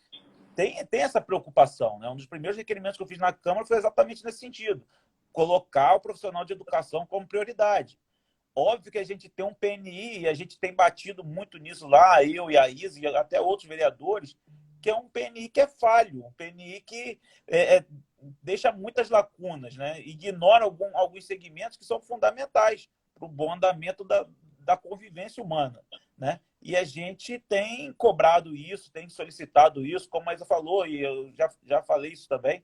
tem essa preocupação, né? Um dos primeiros requerimentos que eu fiz na Câmara foi exatamente nesse sentido, colocar o profissional de educação como prioridade. Óbvio que a gente tem um PNI, e a gente tem batido muito nisso lá, eu e a Isa, e até outros vereadores, que é um PNI que é falho, um PNI que deixa muitas lacunas, né? Ignora alguns segmentos que são fundamentais para o bom andamento da convivência humana, né? E a gente tem cobrado isso, tem solicitado isso, como a Isa falou, e eu já falei isso também,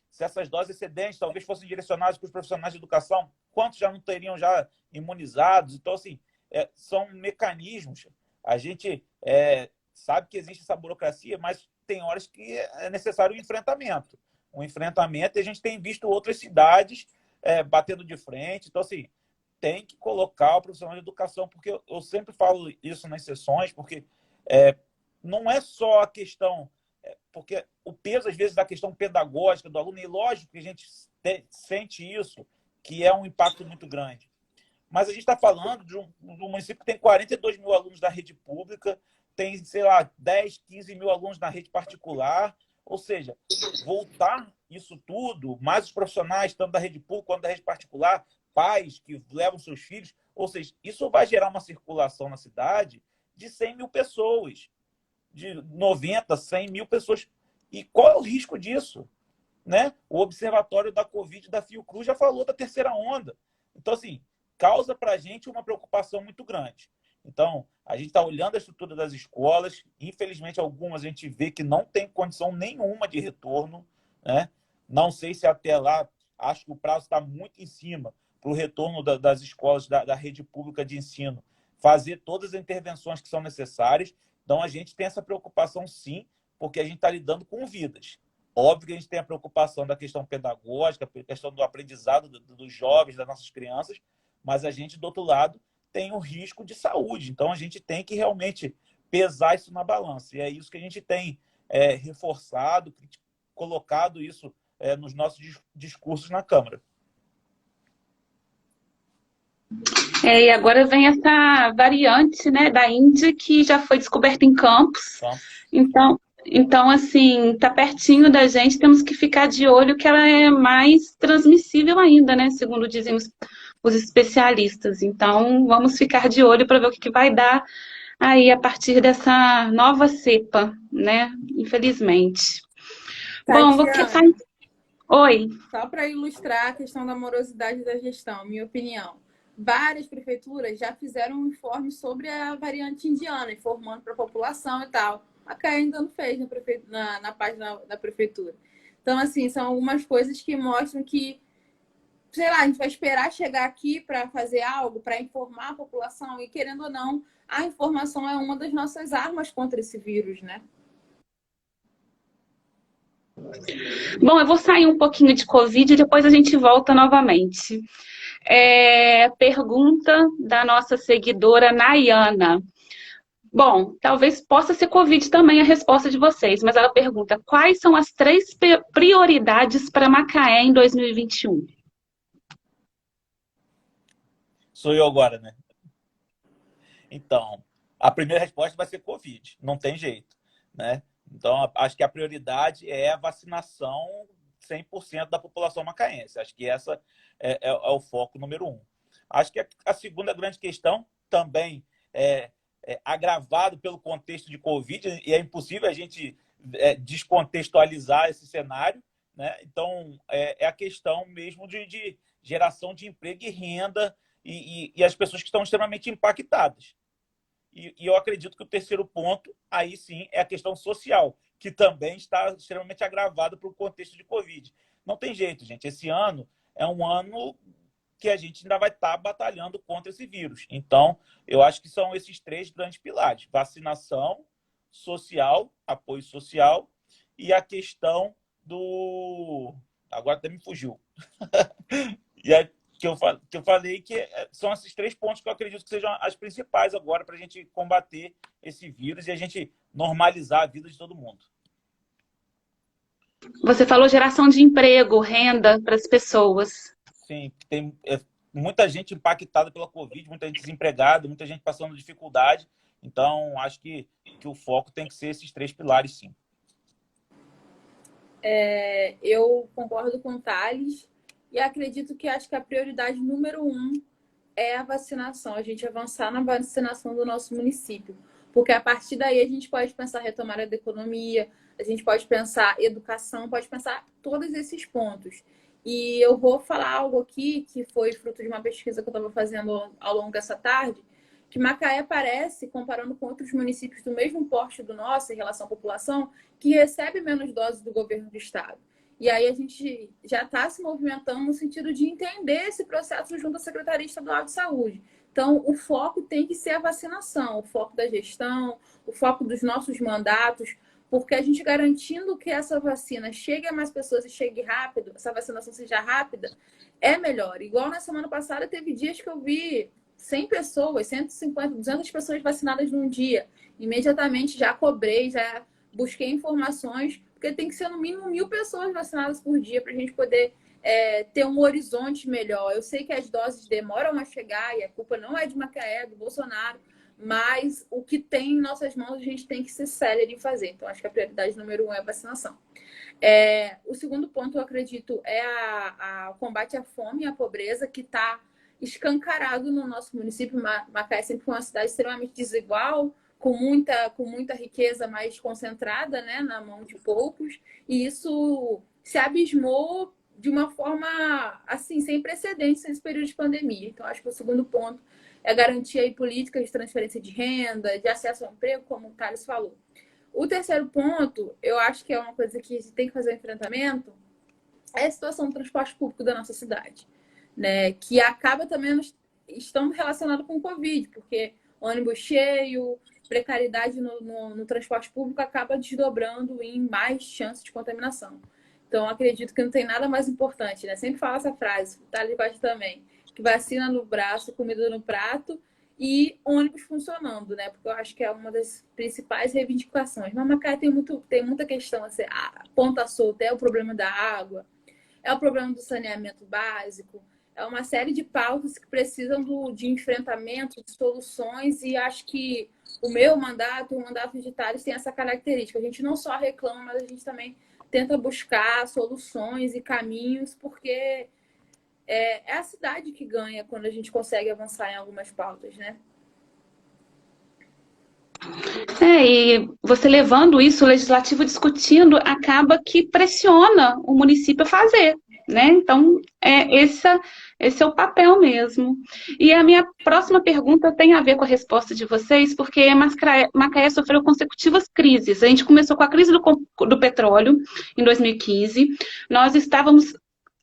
se essas doses excedentes talvez fossem direcionadas para os profissionais de educação, quantos já não teriam já imunizados? Então, assim, são mecanismos. A gente sabe que existe essa burocracia, mas tem horas que é necessário um enfrentamento. Um enfrentamento, e a gente tem visto outras cidades batendo de frente. Então, assim, tem que colocar o profissional de educação, porque eu sempre falo isso nas sessões, porque não é só a questão... porque o peso, às vezes, da questão pedagógica do aluno, e lógico que a gente sente isso, que é um impacto muito grande. Mas a gente está falando de um município que tem 42 mil alunos da rede pública, tem, sei lá, 10, 15 mil alunos na rede particular, ou seja, voltar isso tudo, mais os profissionais, tanto da rede pública quanto da rede particular, pais que levam seus filhos, ou seja, isso vai gerar uma circulação na cidade de 100 mil pessoas, de 90, 100 mil pessoas. E qual é o risco disso? Né? O Observatório da Covid da Fiocruz já falou da terceira onda. Então, assim, causa para a gente uma preocupação muito grande. Então, a gente está olhando a estrutura das escolas, infelizmente algumas a gente vê que não tem condição nenhuma de retorno, né? Não sei se até lá, acho que o prazo está muito em cima para o retorno das escolas da rede pública de ensino, fazer todas as intervenções que são necessárias. Então, a gente tem essa preocupação, sim, porque a gente está lidando com vidas. Óbvio que a gente tem a preocupação da questão pedagógica, a questão do aprendizado dos jovens, das nossas crianças, mas a gente, do outro lado, tem o risco de saúde. Então, a gente tem que realmente pesar isso na balança. E é isso que a gente tem reforçado, colocado isso nos nossos discursos na Câmara. E agora vem essa variante, né, da Índia, que já foi descoberta em Campos. Então, assim, está pertinho da gente, temos que ficar de olho que ela é mais transmissível ainda, né, segundo dizem os especialistas. Então, vamos ficar de olho para ver o que vai dar aí a partir dessa nova cepa, né? Infelizmente. Bom, vou que Tatiana, Oi. só para ilustrar a questão da morosidade da gestão, minha opinião. Várias prefeituras já fizeram um informe sobre a variante indiana, informando para a população e tal. A CAE ainda não fez na página da prefeitura. Então, assim, são algumas coisas que mostram que, sei lá, a gente vai esperar chegar aqui para fazer algo, para informar a população, e querendo ou não, a informação é uma das nossas armas contra esse vírus, né? Bom, eu vou sair um pouquinho de Covid e depois a gente volta novamente. Pergunta da nossa seguidora Nayana. Bom, talvez possa ser Covid também a resposta de vocês, mas ela pergunta: quais são as 3 prioridades para Macaé em 2021? Sou eu agora, né? Então, a primeira resposta vai ser Covid, não tem jeito, né? Então, acho que a prioridade é a vacinação 100% da população macaense. Acho que essa é o foco número 1. Acho que a segunda grande questão também é agravado pelo contexto de Covid, e é impossível a gente descontextualizar esse cenário, né? Então, é a questão mesmo de geração de emprego e renda e as pessoas que estão extremamente impactadas. E eu acredito que o terceiro ponto, aí sim, é a questão social, que também está extremamente agravada pelo contexto de Covid. Não tem jeito, gente. Esse ano é um ano que a gente ainda vai estar batalhando contra esse vírus. Então, eu acho que são esses 3 grandes pilares: vacinação, social, apoio social, e a questão do... Agora até me fugiu. E a que eu falei que são esses 3 pontos que eu acredito que sejam as principais agora para a gente combater esse vírus e a gente normalizar a vida de todo mundo. Você falou geração de emprego, renda para as pessoas. Sim, tem muita gente impactada pela Covid, muita gente desempregada, muita gente passando dificuldade. Então, acho que o foco tem que ser esses 3 pilares, sim. Eu concordo com o Thales e acredito que acho que a prioridade número 1 é a vacinação, a gente avançar na vacinação do nosso município. Porque a partir daí a gente pode pensar retomada da economia, a gente pode pensar educação, pode pensar todos esses pontos. E eu vou falar algo aqui que foi fruto de uma pesquisa que eu estava fazendo ao longo dessa tarde, que Macaé parece, comparando com outros municípios do mesmo porte do nosso, em relação à população, que recebe menos doses do governo do estado. E aí a gente já está se movimentando no sentido de entender esse processo junto à Secretaria Estadual de Saúde. Então, o foco tem que ser a vacinação, o foco da gestão, o foco dos nossos mandatos, porque a gente garantindo que essa vacina chegue a mais pessoas e chegue rápido, essa vacinação seja rápida, é melhor. Igual na semana passada, teve dias que eu vi 100 pessoas, 150, 200 pessoas vacinadas num dia. Imediatamente já cobrei, já busquei informações, porque tem que ser no mínimo 1.000 pessoas vacinadas por dia para a gente poder ter um horizonte melhor. Eu sei que as doses demoram a chegar e a culpa não é de Macaé, é do Bolsonaro, mas o que tem em nossas mãos a gente tem que ser célere em fazer. Então, acho que a prioridade número 1 é a vacinação. O segundo ponto, eu acredito, é o combate à fome e à pobreza, que está escancarado no nosso município. Macaé sempre foi uma cidade extremamente desigual, com muita riqueza mais concentrada, né, na mão de poucos, e isso se abismou de uma forma assim sem precedentes nesse período de pandemia. Então, acho que o segundo ponto é garantir aí políticas de transferência de renda, de acesso ao emprego, como o Thales falou. O terceiro ponto, eu acho que é uma coisa que a gente tem que fazer um enfrentamento, é a situação do transporte público da nossa cidade, né? Que acaba também estando relacionado com o Covid, porque ônibus cheio, precariedade no transporte público acaba desdobrando em mais chances de contaminação. Então, acredito que não tem nada mais importante, né? Sempre falo essa frase, tá ali embaixo também, que vacina no braço, comida no prato e ônibus funcionando, né? Porque eu acho que é uma das principais reivindicações. Mas Macaé tem muita questão, assim, a ponta solta é o problema da água, é o problema do saneamento básico, é uma série de pautas que precisam de enfrentamento, de soluções, e acho que o meu mandato, o mandato de Thales, tem essa característica. A gente não só reclama, mas a gente também tenta buscar soluções e caminhos, porque é a cidade que ganha quando a gente consegue avançar em algumas pautas, né? E você levando isso, o legislativo discutindo, acaba que pressiona o município a fazer, né? Então, esse é o papel mesmo. E a minha próxima pergunta tem a ver com a resposta de vocês, porque Macaé sofreu consecutivas crises. A gente começou com a crise do petróleo, em 2015. Nós estávamos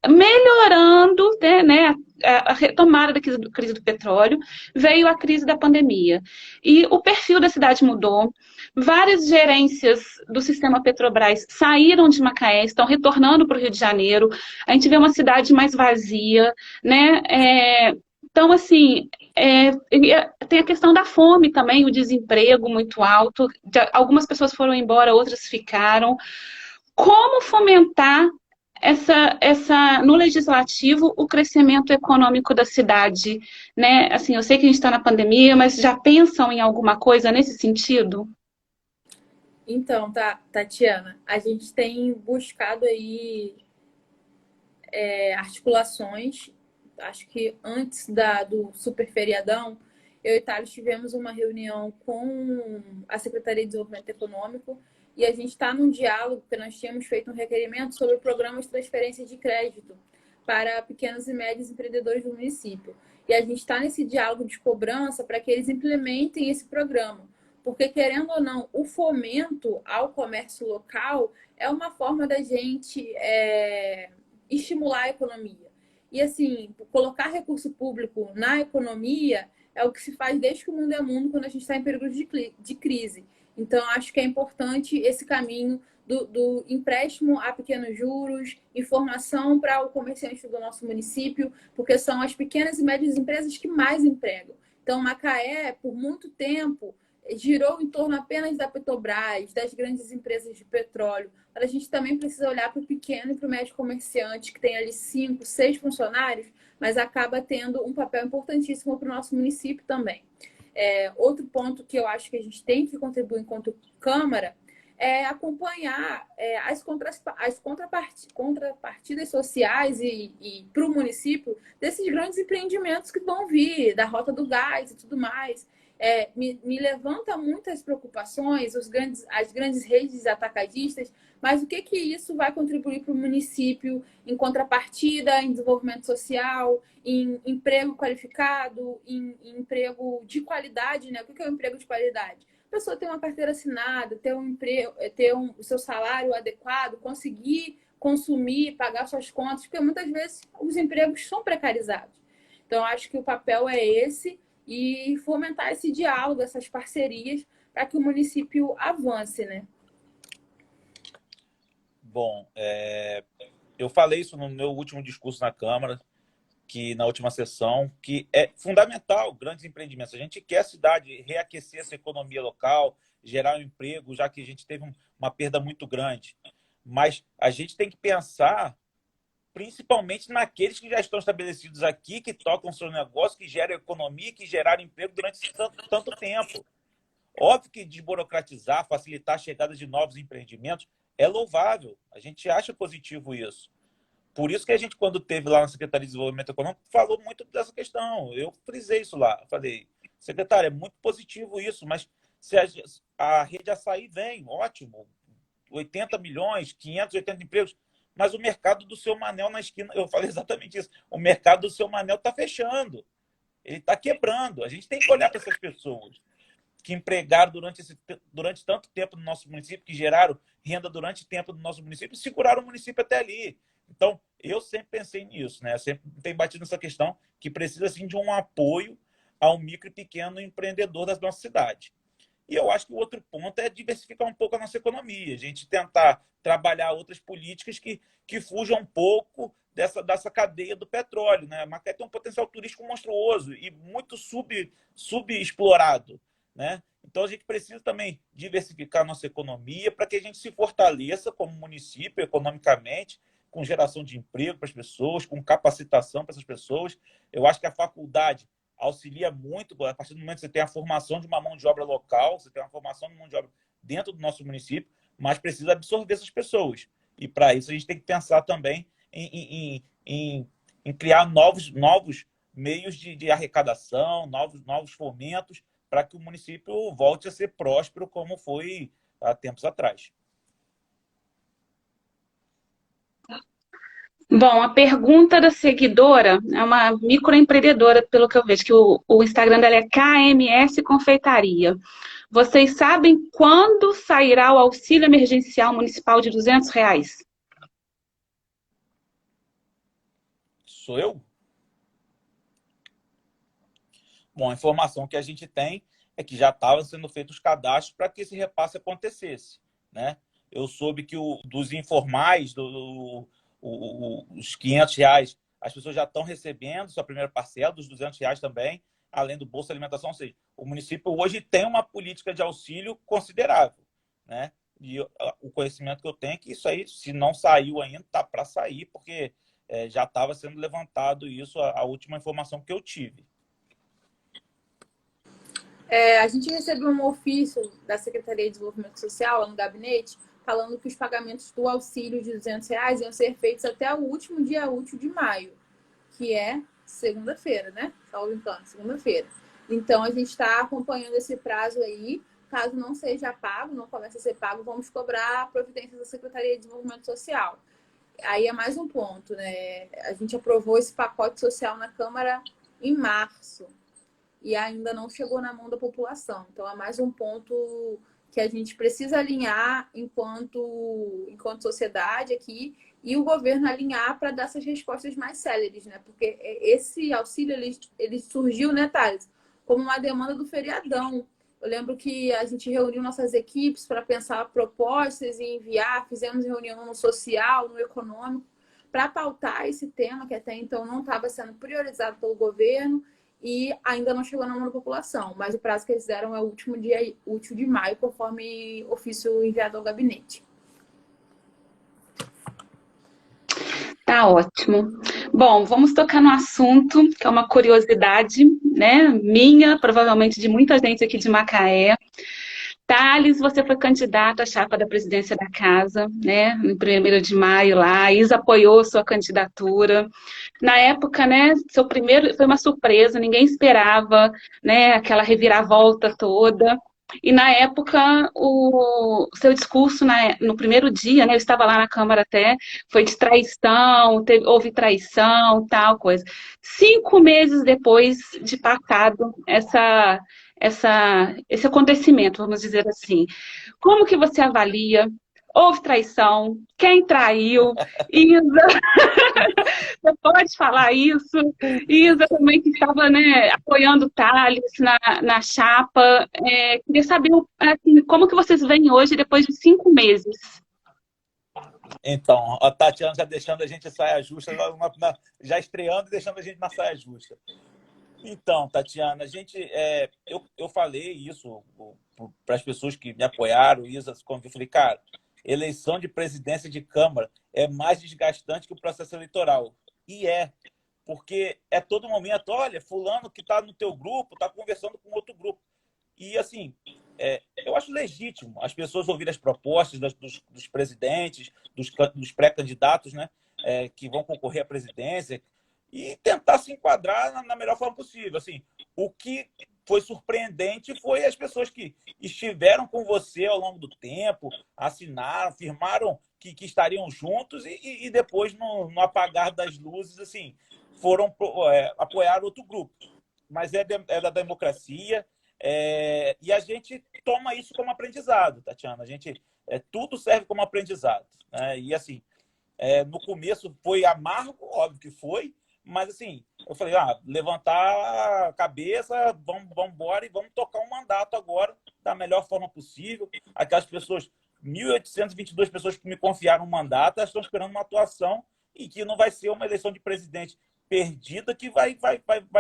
melhorando, né, a retomada da crise do petróleo, veio a crise da pandemia. E o perfil da cidade mudou. Várias gerências do sistema Petrobras saíram de Macaé, estão retornando para o Rio de Janeiro. A gente vê uma cidade mais vazia, né? Então, assim, tem a questão da fome também, o desemprego muito alto. Algumas pessoas foram embora, outras ficaram. Como fomentar no legislativo o crescimento econômico da cidade, né? Assim, eu sei que a gente está na pandemia, mas já pensam em alguma coisa nesse sentido? Então, Tatiana, a gente tem buscado aí articulações. Acho que antes do super feriadão, eu e Thales tivemos uma reunião com a Secretaria de Desenvolvimento Econômico e a gente está num diálogo, porque nós tínhamos feito um requerimento sobre o programa de transferência de crédito para pequenos e médios empreendedores do município. E a gente está nesse diálogo de cobrança para que eles implementem esse programa. Porque, querendo ou não, o fomento ao comércio local é uma forma da gente estimular a economia. E, assim, colocar recurso público na economia é o que se faz desde que o mundo é mundo, quando a gente está em período de crise. Então, acho que é importante esse caminho do empréstimo a pequenos juros, informação para o comerciante do nosso município, porque são as pequenas e médias empresas que mais empregam. Então, Macaé, por muito tempo, girou em torno apenas da Petrobras, das grandes empresas de petróleo. Mas a gente também precisa olhar para o pequeno e para o médio comerciante, que tem ali 5, 6 funcionários, mas acaba tendo um papel importantíssimo para o nosso município também. Outro ponto que eu acho que a gente tem que contribuir enquanto Câmara é acompanhar as contrapartidas sociais e para o município desses grandes empreendimentos que vão vir, da Rota do Gás e tudo mais. Me levanta muitas preocupações as grandes redes atacadistas, mas o que isso vai contribuir para o município em contrapartida, em desenvolvimento social, em emprego qualificado, em emprego de qualidade, né? O que é um emprego de qualidade? A pessoa ter uma carteira assinada, ter um emprego, o seu salário adequado, conseguir consumir, pagar suas contas, porque muitas vezes os empregos são precarizados. Então, acho que o papel é esse, e fomentar esse diálogo, essas parcerias, para que o município avance, né? Bom, eu falei isso no meu último discurso na Câmara, que na última sessão, que é fundamental grandes empreendimentos. A gente quer a cidade reaquecer essa economia local, gerar um emprego, já que a gente teve uma perda muito grande. Mas a gente tem que pensar principalmente naqueles que já estão estabelecidos aqui, que tocam seu negócio, que geram economia, que geraram emprego durante tanto tempo. Óbvio que desburocratizar, facilitar a chegada de novos empreendimentos é louvável. A gente acha positivo isso. Por isso que a gente, quando teve lá na Secretaria de Desenvolvimento Econômico, falou muito dessa questão. Eu frisei isso lá. Falei, secretário, é muito positivo isso, mas se a Rede Açaí vem, ótimo, 80 milhões, 580 empregos, mas o mercado do seu Manel na esquina, eu falei exatamente isso, o mercado do seu Manel está fechando, ele está quebrando. A gente tem que olhar para essas pessoas que empregaram durante tanto tempo no nosso município, que geraram renda durante tempo no nosso município e seguraram o município até ali. Então, eu sempre pensei nisso, né? Eu sempre tenho batido nessa questão que precisa, assim, de um apoio ao micro e pequeno empreendedor da nossa cidade. E eu acho que o outro ponto é diversificar um pouco a nossa economia, a gente tentar trabalhar outras políticas que fujam um pouco dessa cadeia do petróleo, né? Macaé tem um potencial turístico monstruoso e muito subexplorado, né? Então a gente precisa também diversificar a nossa economia para que a gente se fortaleça como município economicamente, com geração de emprego para as pessoas, com capacitação para essas pessoas. Eu acho que a faculdade auxilia muito, a partir do momento que você tem a formação de uma mão de obra local, você tem uma formação de mão de obra dentro do nosso município, mas precisa absorver essas pessoas. E para isso a gente tem que pensar também em criar novos meios de arrecadação, novos fomentos, para que o município volte a ser próspero como foi há tempos atrás. Bom, a pergunta da seguidora é uma microempreendedora, pelo que eu vejo, que o Instagram dela é KMS Confeitaria. Vocês sabem quando sairá o auxílio emergencial municipal de R$ 200? Sou eu? Bom, a informação que a gente tem é que já estavam sendo feitos os cadastros para que esse repasse acontecesse, né? Eu soube que dos informais, os R$ 500, as pessoas já estão recebendo sua primeira parcela, dos R$ 200 também, além do Bolsa Alimentação. Ou seja, o município hoje tem uma política de auxílio considerável, né? E o conhecimento que eu tenho é que isso aí, se não saiu ainda, está para sair, porque já estava sendo levantado isso, a última informação que eu tive. A gente recebeu um ofício da Secretaria de Desenvolvimento Social, lá no gabinete, falando que os pagamentos do auxílio de R$ 200 iam ser feitos até o último dia útil de maio, que é segunda-feira, né? Salvo engano, segunda-feira. Então, a gente está acompanhando esse prazo aí. Caso não seja pago, não comece a ser pago, vamos cobrar a providência da Secretaria de Desenvolvimento Social. Aí é mais um ponto, né? A gente aprovou esse pacote social na Câmara em março e ainda não chegou na mão da população. Então, é mais um ponto que a gente precisa alinhar enquanto sociedade aqui e o governo alinhar para dar essas respostas mais céleres, né? Porque esse auxílio, ele surgiu, né, Thales, como uma demanda do feriadão. Eu lembro que a gente reuniu nossas equipes para pensar propostas e enviar, fizemos reunião no social, no econômico, para pautar esse tema que até então não estava sendo priorizado pelo governo e ainda não chegou na mão da população. Mas o prazo que eles deram é o último dia útil de maio, conforme ofício enviado ao gabinete. Tá ótimo. Bom, vamos tocar no assunto, que é uma curiosidade, né, minha, provavelmente de muita gente aqui de Macaé. Thales, você foi candidato à chapa da presidência da casa, né, no 1º de maio lá, a Isa apoiou sua candidatura. Na época, né, seu primeiro foi uma surpresa, ninguém esperava, né, aquela reviravolta toda. E na época, o seu discurso no primeiro dia, né, eu estava lá na Câmara até, foi de traição, houve traição, tal coisa. 5 meses depois de passado esse acontecimento, vamos dizer assim, como que você avalia? Houve traição? Quem traiu? Isa, você pode falar isso? Isa também que estava, né, apoiando o Thales na chapa. Queria saber assim, como que vocês veem hoje, depois de 5 meses? Então, a Tatiana já deixando a gente saia justa, já estreando e deixando a gente na saia justa. Então, Tatiana, eu falei isso para as pessoas que me apoiaram, Isa, quando eu falei, cara, eleição de presidência de Câmara é mais desgastante que o processo eleitoral. E porque é todo momento, olha, fulano que está no teu grupo, está conversando com outro grupo. E, assim, eu acho legítimo as pessoas ouvirem as propostas dos presidentes, dos pré-candidatos, né, que vão concorrer à presidência, e tentar se enquadrar na melhor forma possível. Assim, o que foi surpreendente foi as pessoas que estiveram com você ao longo do tempo, assinaram, firmaram que estariam juntos e depois, no apagar das luzes, assim, foram apoiar outro grupo. Mas é da democracia, e a gente toma isso como aprendizado, Tatiana. Tudo serve como aprendizado, né? E, assim, no começo foi amargo, óbvio que foi, mas, assim, eu falei, levantar a cabeça, vamos embora e vamos tocar um mandato agora da melhor forma possível. Aquelas pessoas, 1.822 pessoas que me confiaram um mandato, elas estão esperando uma atuação e que não vai ser uma eleição de presidente perdida que vai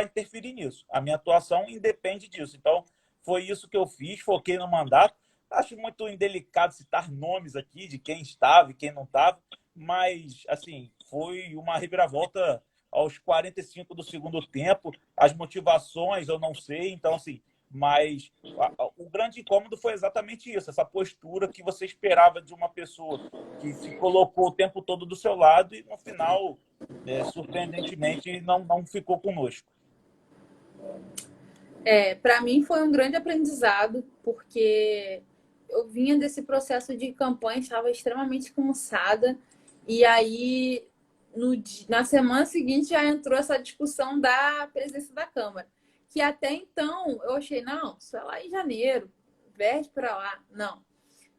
interferir nisso. A minha atuação independe disso. Então, foi isso que eu fiz, foquei no mandato. Acho muito indelicado citar nomes aqui de quem estava e quem não estava, mas, assim, foi uma reviravolta aos 45 do segundo tempo. As motivações eu não sei, então, assim, mas o grande incômodo foi exatamente isso, essa postura que você esperava de uma pessoa que se colocou o tempo todo do seu lado e, no final, surpreendentemente, não ficou conosco. Para mim foi um grande aprendizado, porque eu vinha desse processo de campanha, estava extremamente cansada, e aí na semana seguinte já entrou essa discussão da presidência da Câmara, que até então eu achei, não, isso é lá em janeiro, véspera lá, não.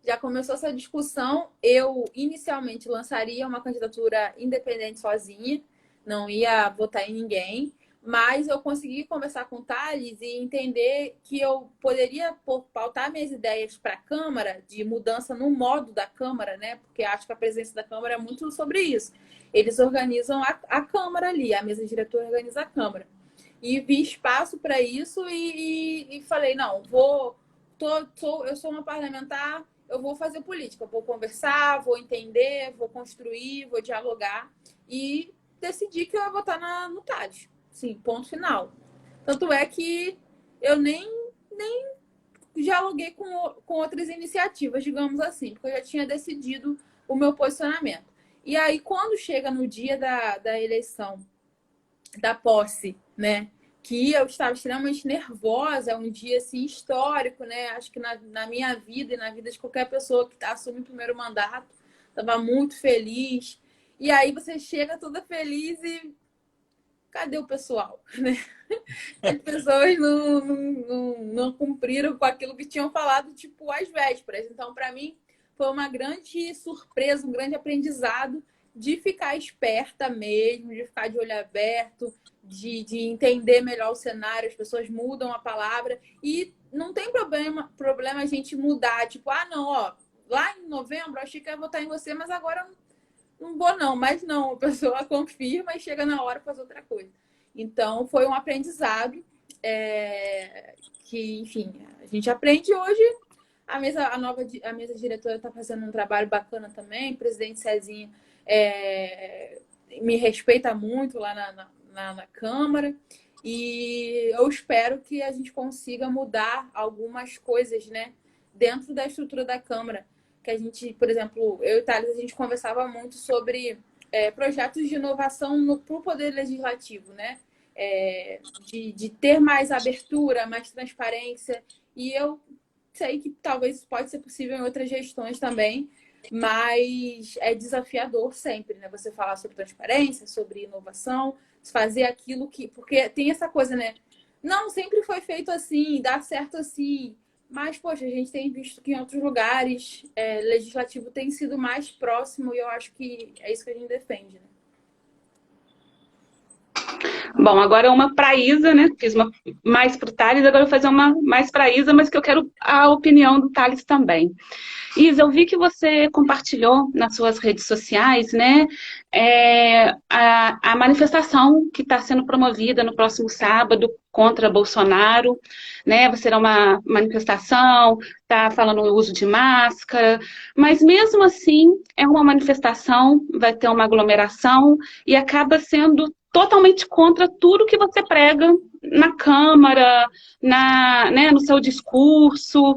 Já começou essa discussão, eu inicialmente lançaria uma candidatura independente sozinha, não ia votar em ninguém, mas eu consegui conversar com o Thales e entender que eu poderia pautar minhas ideias para a Câmara, de mudança no modo da Câmara, né? Porque acho que a presença da Câmara é muito sobre isso. Eles organizam a Câmara ali, a mesa diretora organiza a Câmara. E vi espaço para isso e falei, não, eu sou uma parlamentar, eu vou fazer política, vou conversar, vou entender, vou construir, vou dialogar e decidi que eu ia votar no Thales. Sim, ponto final. Tanto é que eu nem dialoguei com outras iniciativas, digamos assim, porque eu já tinha decidido o meu posicionamento. E aí, quando chega no dia da eleição, da posse, né? Que eu estava extremamente nervosa, é um dia assim, histórico, né? Acho que na minha vida e na vida de qualquer pessoa que assume o primeiro mandato, estava muito feliz. E aí você chega toda feliz e cadê o pessoal? Né? As pessoas não cumpriram com aquilo que tinham falado, tipo, às vésperas. Então, para mim, foi uma grande surpresa, um grande aprendizado de ficar esperta mesmo, de ficar de olho aberto, de entender melhor o cenário, as pessoas mudam a palavra e não tem problema a gente mudar, tipo, ah, não, ó, lá em novembro eu achei que ia votar em você, mas agora não vou não, mas não, a pessoa confirma e chega na hora e faz outra coisa. Então, foi um aprendizado que, enfim, a gente aprende hoje. A mesa diretora está fazendo um trabalho bacana também. O presidente Cezinha me respeita muito lá na Câmara. E eu espero que a gente consiga mudar algumas coisas, né, dentro da estrutura da Câmara. Que a gente, por exemplo, eu e o Thales, a gente conversava muito sobre projetos de inovação para o Poder Legislativo, né? De ter mais abertura, mais transparência. E eu sei que talvez pode ser possível em outras gestões também, mas é desafiador sempre, né? Você falar sobre transparência, sobre inovação, fazer aquilo que... Porque tem essa coisa, né? Não, sempre foi feito assim, dá certo assim. Mas, poxa, a gente tem visto que em outros lugares legislativo tem sido mais próximo e eu acho que é isso que a gente defende, né? Bom, agora uma para a Isa, né? Fiz uma mais para o Thales, agora eu vou fazer uma mais para a Isa, mas que eu quero a opinião do Thales também. Isa, eu vi que você compartilhou nas suas redes sociais, né, a manifestação que está sendo promovida no próximo sábado contra Bolsonaro, né, será uma manifestação, está falando o uso de máscara, mas mesmo assim é uma manifestação, vai ter uma aglomeração e acaba sendo totalmente contra tudo que você prega na Câmara, né, no seu discurso.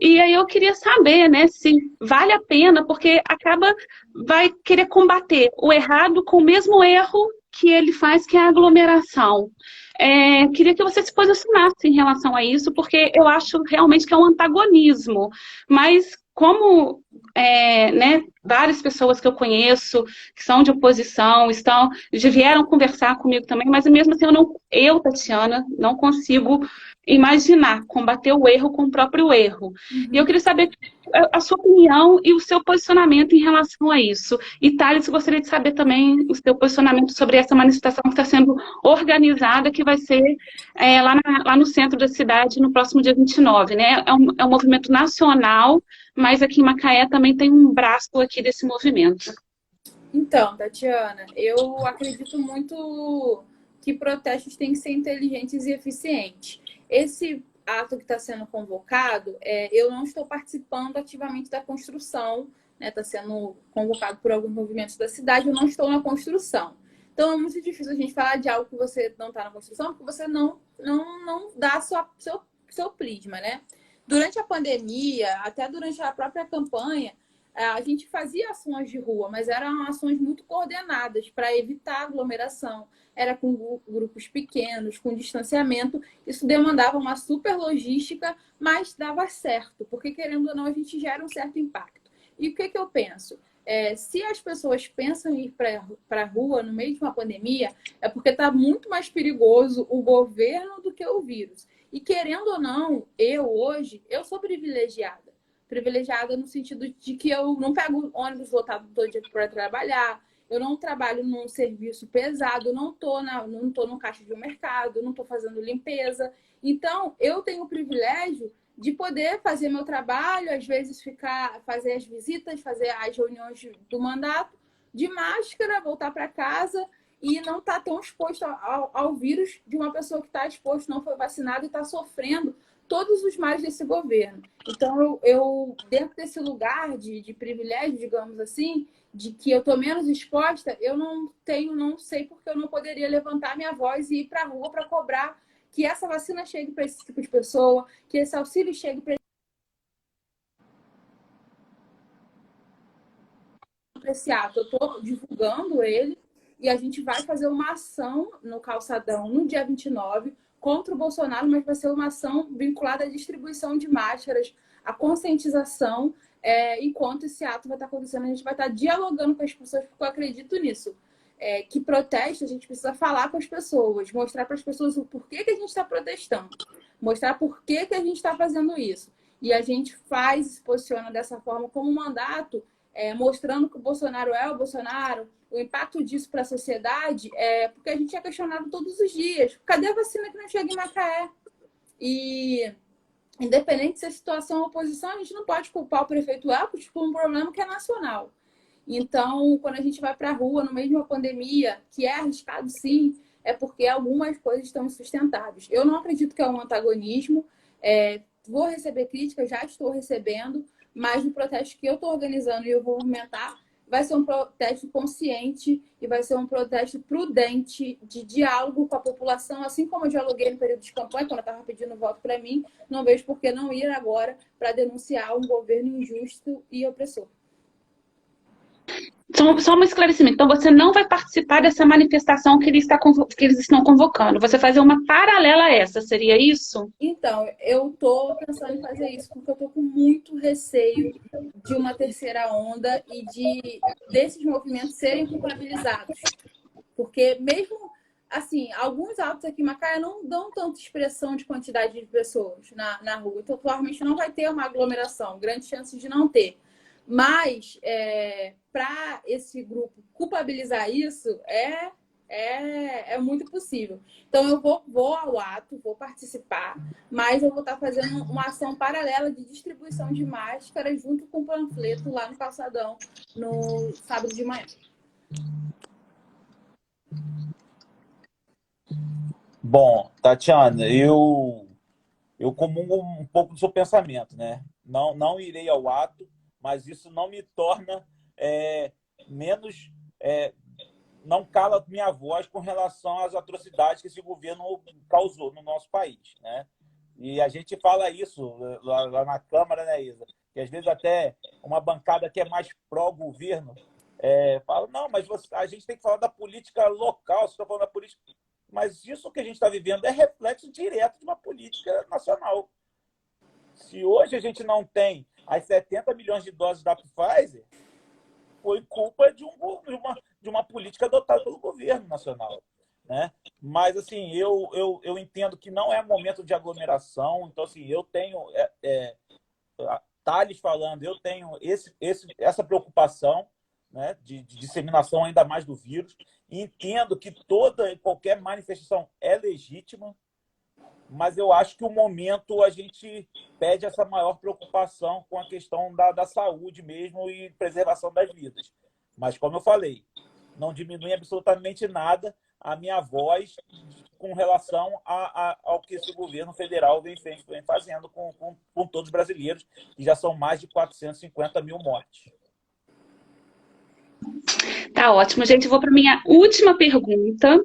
E aí eu queria saber, né, se vale a pena, porque vai querer combater o errado com o mesmo erro que ele faz, que é a aglomeração. Queria que você se posicionasse em relação a isso, porque eu acho realmente que é um antagonismo. Mas como né, várias pessoas que eu conheço, que são de oposição, vieram conversar comigo também, mas mesmo assim Tatiana, não consigo imaginar combater o erro com o próprio erro. Uhum. E eu queria saber a sua opinião e o seu posicionamento em relação a isso. E, Thales, eu gostaria de saber também o seu posicionamento sobre essa manifestação que está sendo organizada, que vai ser lá no centro da cidade, no próximo dia 29, né? É um movimento nacional, mas aqui em Macaé também tem um braço aqui desse movimento. Então, Tatiana, eu acredito muito que protestos têm que ser inteligentes e eficientes. Esse ato que está sendo convocado, eu não estou participando ativamente da construção, né? Está sendo convocado por alguns movimentos da cidade, eu não estou na construção. Então, é muito difícil a gente falar de algo que você não está na construção, porque você não dá seu prisma, né? Durante a pandemia, até durante a própria campanha, a gente fazia ações de rua, mas eram ações muito coordenadas para evitar aglomeração. Era com grupos pequenos, com distanciamento. Isso demandava uma super logística, mas dava certo, porque querendo ou não, a gente gera um certo impacto. E o que eu penso? Se as pessoas pensam em ir para a rua no meio de uma pandemia, é porque está muito mais perigoso o governo do que o vírus. E querendo ou não, hoje, eu sou privilegiada. Privilegiada no sentido de que eu não pego ônibus lotado todo dia para trabalhar, eu não trabalho num serviço pesado, não tô no caixa de um mercado, não estou fazendo limpeza. Então, eu tenho o privilégio de poder fazer meu trabalho, às vezes fazer as visitas, fazer as reuniões do mandato, de máscara, voltar para casa e não estar tão exposto ao vírus de uma pessoa que está exposto, não foi vacinada e está sofrendo todos os males desse governo. Então, eu dentro desse lugar de privilégio, digamos assim, de que eu estou menos exposta, eu não sei porque eu não poderia levantar minha voz e ir para a rua para cobrar que essa vacina chegue para esse tipo de pessoa, que esse auxílio chegue para esse ato. Eu estou divulgando ele e a gente vai fazer uma ação no Calçadão no dia 29 contra o Bolsonaro, mas vai ser uma ação vinculada à distribuição de máscaras, à conscientização. Enquanto esse ato vai estar acontecendo, a gente vai estar dialogando com as pessoas, porque eu acredito nisso. Que protesto, a gente precisa falar com as pessoas, mostrar para as pessoas o porquê que a gente está protestando, mostrar por que a gente está fazendo isso. E a gente se posiciona dessa forma como um mandato, mostrando que o Bolsonaro é o Bolsonaro, o impacto disso para a sociedade, porque a gente é questionado todos os dias. Cadê a vacina que não chega em Macaé? E independente se a situação é oposição, a gente não pode culpar o prefeito Elvis por um problema que é nacional. Então, quando a gente vai para a rua no meio de uma pandemia, que é arriscado sim, é porque algumas coisas estão insustentáveis. Eu não acredito que é um antagonismo. Vou receber críticas, já estou recebendo, mas o protesto que eu estou organizando e eu vou movimentar vai ser um protesto consciente e vai ser um protesto prudente, de diálogo com a população, assim como eu dialoguei no período de campanha, quando eu estava pedindo voto para mim, não vejo por que não ir agora para denunciar um governo injusto e opressor. Só um esclarecimento. Então, você não vai participar dessa manifestação que eles estão convocando. Você fazer uma paralela a essa, seria isso? Então, eu estou pensando em fazer isso porque eu estou com muito receio de uma terceira onda e desses movimentos serem culpabilizados. Porque mesmo, assim, alguns atos aqui em Macaé não dão tanta expressão de quantidade de pessoas na rua. Então, provavelmente não vai ter uma aglomeração. Grande chance de não ter. Mas, para esse grupo culpabilizar isso, é muito possível. Então, eu vou ao ato, vou participar, mas eu vou estar fazendo uma ação paralela de distribuição de máscaras junto com o panfleto lá no Calçadão, no sábado de manhã. Bom, Tatiana, eu comungo um pouco do seu pensamento, né? Não irei ao ato, mas isso não me torna menos... não cala minha voz com relação às atrocidades que esse governo causou no nosso país, né? E a gente fala isso lá na Câmara, né, Isa? Que às vezes até uma bancada que é mais pró-governo fala, não, mas a gente tem que falar da política local, você está falando da política... Mas isso que a gente está vivendo é reflexo direto de uma política nacional. Se hoje a gente não tem as 70 milhões de doses da Pfizer, foi culpa de uma política adotada pelo governo nacional, né? Mas, assim, eu entendo que não é momento de aglomeração. Então, assim, eu tenho... Thales falando, eu tenho essa preocupação, né, de disseminação ainda mais do vírus. E entendo que toda e qualquer manifestação é legítima, mas eu acho que o momento a gente pede essa maior preocupação com a questão da saúde mesmo e preservação das vidas. Mas, como eu falei, não diminui absolutamente nada a minha voz com relação ao que esse governo federal vem fazendo com todos os brasileiros, que já são mais de 450 mil mortes. Tá ótimo, gente. Eu vou para minha última pergunta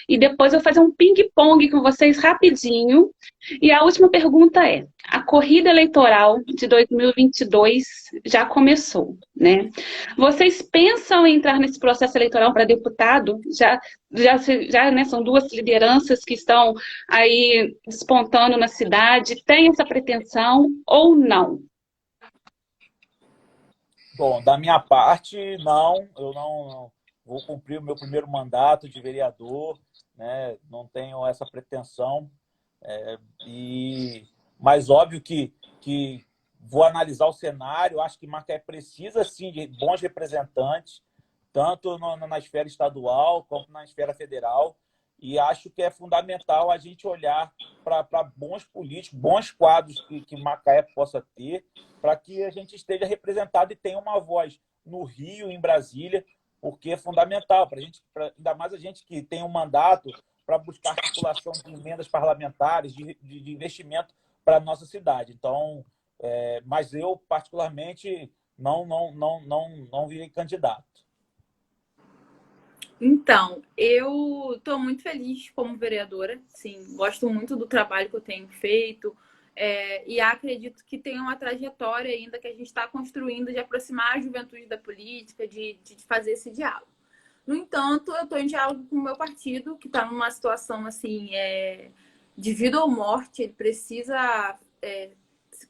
e depois eu vou fazer um ping-pong com vocês rapidinho. E a última pergunta é: a corrida eleitoral de 2022 já começou. né? Vocês pensam em entrar nesse processo eleitoral para deputado? Já, né, são duas lideranças que estão aí despontando na cidade. Tem essa pretensão ou não? Bom, da minha parte, não. Eu não vou cumprir o meu primeiro mandato de vereador, né? Não tenho essa pretensão. Mas óbvio que vou analisar o cenário. Acho que Macaé precisa, sim, de bons representantes, tanto na esfera estadual como na esfera federal. E acho que é fundamental a gente olhar para bons políticos, bons quadros que Macaé possa ter, para que a gente esteja representado e tenha uma voz no Rio, em Brasília, porque é fundamental para a gente, ainda mais a gente que tem um mandato para buscar articulação de emendas parlamentares, de investimento para a nossa cidade. Então, mas eu, particularmente, não virei candidato. Então, eu estou muito feliz como vereadora, sim, gosto muito do trabalho que eu tenho feito, e acredito que tem uma trajetória ainda que a gente está construindo de aproximar a juventude da política, de fazer esse diálogo. No entanto, eu estou em diálogo com o meu partido, que está numa situação assim, de vida ou morte. Ele precisa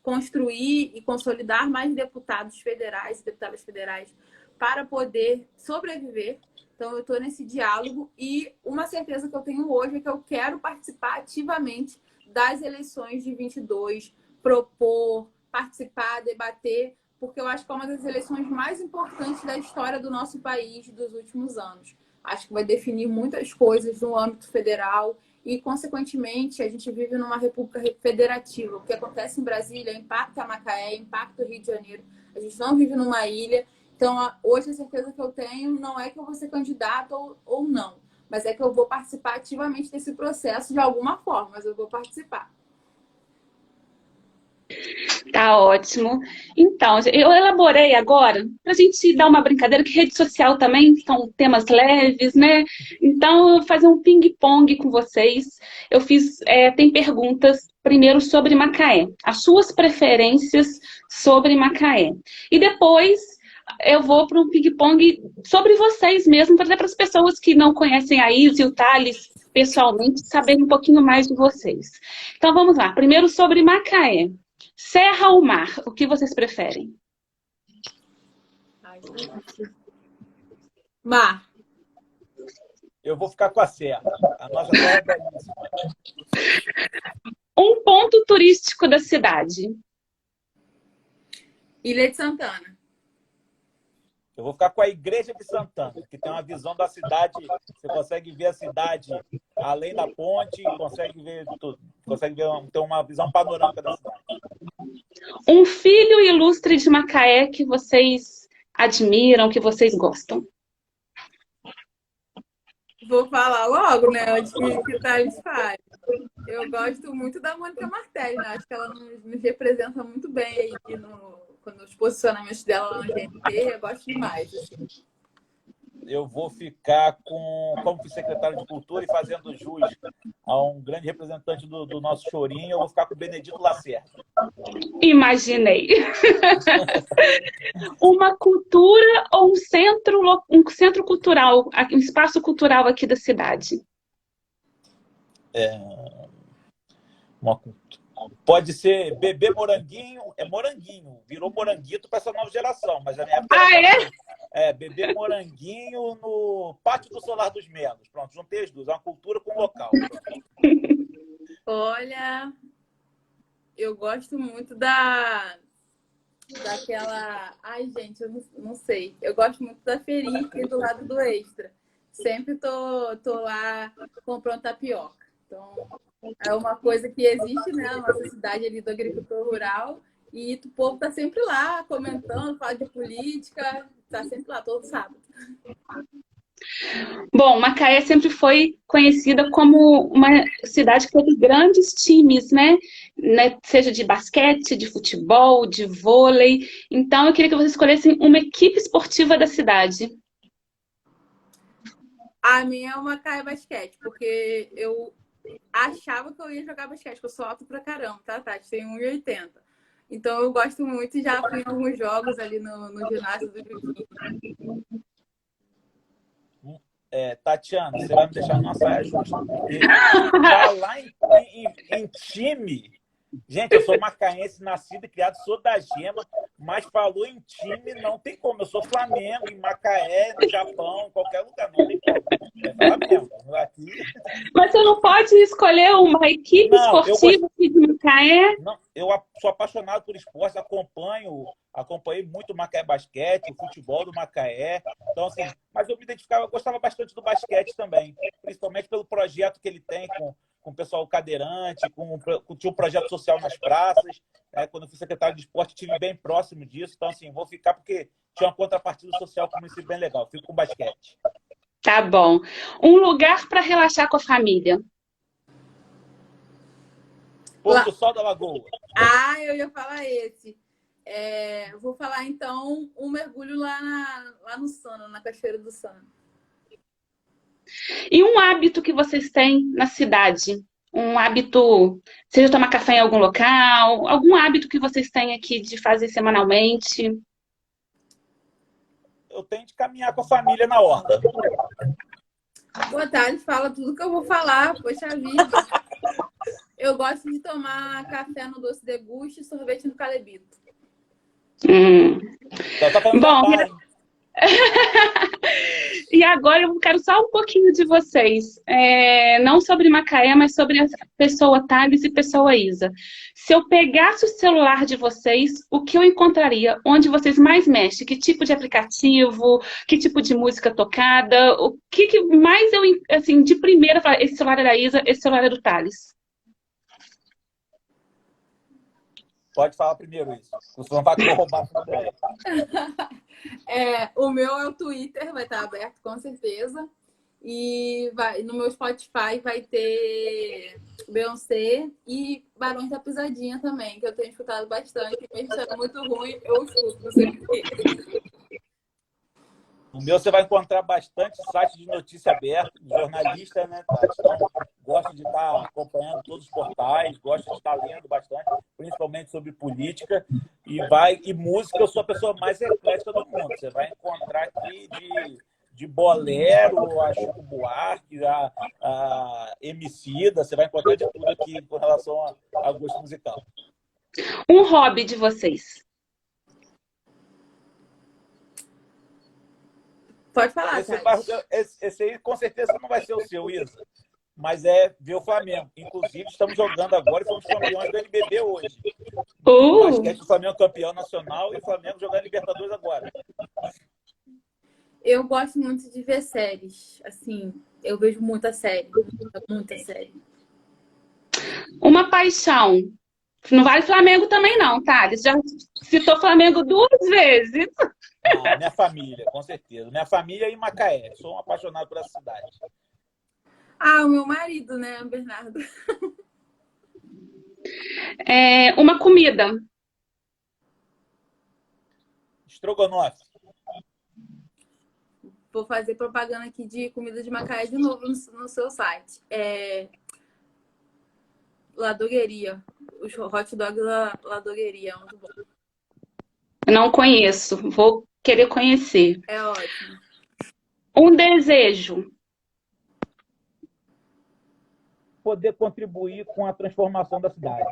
construir e consolidar mais deputados federais e deputadas federais para poder sobreviver. Então, eu estou nesse diálogo e uma certeza que eu tenho hoje é que eu quero participar ativamente das eleições de 22, propor, participar, debater, porque eu acho que é uma das eleições mais importantes da história do nosso país dos últimos anos. Acho que vai definir muitas coisas no âmbito federal e, consequentemente, a gente vive numa república federativa. O que acontece em Brasília impacta Macaé, impacta o Rio de Janeiro. A gente não vive numa ilha. Então, hoje a certeza que eu tenho não é que eu vou ser candidato ou não, mas é que eu vou participar ativamente desse processo de alguma forma, mas eu vou participar. Tá ótimo. Então, eu elaborei agora para a gente dar uma brincadeira, que rede social também são temas leves, né? Então, eu vou fazer um ping-pong com vocês. Eu fiz, tem perguntas primeiro sobre Macaé, as suas preferências sobre Macaé. E depois eu vou para um ping-pong sobre vocês mesmo, para as pessoas que não conhecem a Isa e o Thales pessoalmente saberem um pouquinho mais de vocês. Então, vamos lá. Primeiro sobre Macaé. Serra ou mar? O que vocês preferem? Mar. Eu vou ficar com a serra. A nossa terra é belíssima. Um ponto turístico da cidade. Ilha de Santana. Eu vou ficar com a Igreja de Santana, que tem uma visão da cidade. Você consegue ver a cidade além da ponte, consegue ver tudo. Ter uma visão panorâmica da cidade. Um filho ilustre de Macaé que vocês admiram, que vocês gostam. Vou falar logo, né? Antes que o Thales fale. Eu gosto muito da Mônica Martelli, né? Acho que ela nos representa muito bem aí quando os posicionamentos dela lá no GNT. Eu gosto demais. Assim. Eu vou ficar como secretário de Cultura e fazendo jus a um grande representante do nosso chorinho, eu vou ficar com o Benedito Lacerda. Imaginei. Uma cultura ou um centro cultural, um espaço cultural aqui da cidade? Pode ser Bebê Moranguinho, Moranguinho, virou Moranguito para essa nova geração, mas a minha época Bebê Moranguinho no Pátio do Solar dos Menos. Pronto, juntei as duas, uma cultura com um local. Olha, eu gosto muito daquela... Ai, gente, eu não sei. Eu gosto muito da feirinha aqui do lado do Extra. Sempre tô lá comprando tapioca. Então, é uma coisa que existe, né, na nossa cidade ali do agricultor rural, e o povo tá sempre lá comentando, fala de política, tá sempre lá todo sábado. Bom, Macaé sempre foi conhecida como uma cidade que teve grandes times, né? Seja de basquete, de futebol, de vôlei. Então, eu queria que vocês escolhessem uma equipe esportiva da cidade. A minha é o Macaé Basquete, porque eu achava que eu ia jogar basquete, que eu sou alto pra caramba, tá, Tati? Tenho 1,80. Então eu gosto muito, já fui em alguns jogos ali no ginásio do Juquinha. Tatiana, você vai me deixar numa saia justa, porque falar em time... Gente, eu sou macaense, nascido e criado, sou da Gema, mas falou em time, não tem como. Eu sou Flamengo, em Macaé, no Japão, em qualquer lugar, não tem como. É Flamengo. Aqui... Mas você não pode escolher uma equipe Não, esportiva aqui de Macaé? Não, eu sou apaixonado por esporte, acompanhei muito o Macaé Basquete, o futebol do Macaé. Então, assim, mas eu me identificava, eu gostava bastante do basquete também, principalmente pelo projeto que ele tem com o pessoal cadeirante, tinha um projeto social nas praças. Quando eu fui secretário de esporte, estive bem próximo disso. Então, assim, vou ficar porque tinha uma contrapartida social com isso bem legal. Fico com basquete. Tá bom. Um lugar para relaxar com a família. Pôr do Sol da Lagoa. Ah, eu ia falar esse. Vou falar, então, um mergulho lá no Sano, na Cachoeira do Sano. E um hábito que vocês têm na cidade? Um hábito, seja tomar café em algum local, algum hábito que vocês têm aqui de fazer semanalmente? Eu tenho de caminhar com a família na horta. Boa tarde, fala tudo que eu vou falar, poxa vida. Eu gosto de tomar café no Doce Deguste e sorvete no Calebito. Bom, e agora eu quero só um pouquinho de vocês. Não sobre Macaé, mas sobre a pessoa Thales e pessoa Isa. Se eu pegasse o celular de vocês, o que eu encontraria? Onde vocês mais mexem? Que tipo de aplicativo? Que tipo de música tocada? O que mais eu, assim, de primeira, falar, esse celular é da Isa, esse celular é do Thales? Pode falar primeiro isso. Você não vai roubar a ideia. O meu é o Twitter, vai estar aberto com certeza. E no meu Spotify vai ter Beyoncé e Barões da Pisadinha também, que eu tenho escutado bastante. Mesmo sendo muito ruim, eu escuto, não sei porquê. No meu você vai encontrar bastante site de notícia aberta, jornalista, né, Tati? Então, gosto de estar acompanhando todos os portais, gosto de estar lendo bastante, principalmente sobre política. E música, eu sou a pessoa mais eclética do mundo. Você vai encontrar aqui de bolero, a Chico Buarque, a Emicida, você vai encontrar de tudo aqui com relação a gosto musical. Um hobby de vocês? Pode falar, esse aí com certeza não vai ser o seu, Isa. Mas é ver o Flamengo. Inclusive, estamos jogando agora e fomos campeões do NBB hoje. O basquete do Flamengo campeão nacional e o Flamengo jogando Libertadores agora. Eu gosto muito de ver séries. Assim, eu vejo muita série. Muita série. Uma paixão. Não vale Flamengo também não, Thales. Já citou Flamengo 2 vezes. Minha família, com certeza. Minha família e Macaé. Sou um apaixonado por essa cidade. O meu marido, né, Bernardo? Uma comida. Estrogonofe. Vou fazer propaganda aqui de comida de Macaé de novo no seu site. Ladogueria. Os hot dogs da Ladogueria. Muito bom. Não conheço. Vou querer conhecer. É ótimo. Um desejo. Poder contribuir com a transformação da cidade.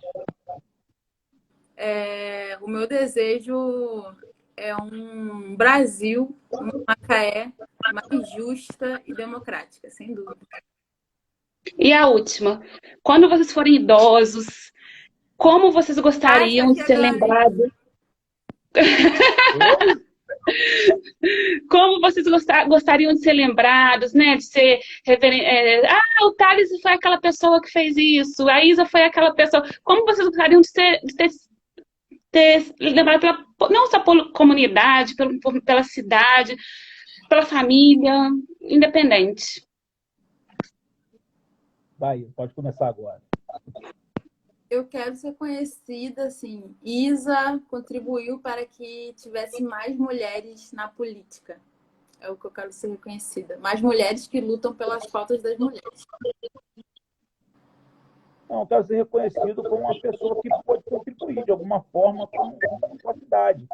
O meu desejo é um Brasil, uma Macaé mais justa e democrática, sem dúvida. E a última. Quando vocês forem idosos, como vocês gostariam de ser lembrados? Como vocês gostariam de ser lembrados, né? De ser o Thales foi aquela pessoa que fez isso, a Isa foi aquela pessoa. Como vocês gostariam de ter lembrado não só pela comunidade, pela cidade, pela família, independente? Vai, pode começar agora. Eu quero ser conhecida, assim. Isa contribuiu para que tivesse mais mulheres na política. É o que eu quero ser reconhecida. Mais mulheres que lutam pelas pautas das mulheres. Não, eu quero ser reconhecido como uma pessoa que pode contribuir de alguma forma com a cidade,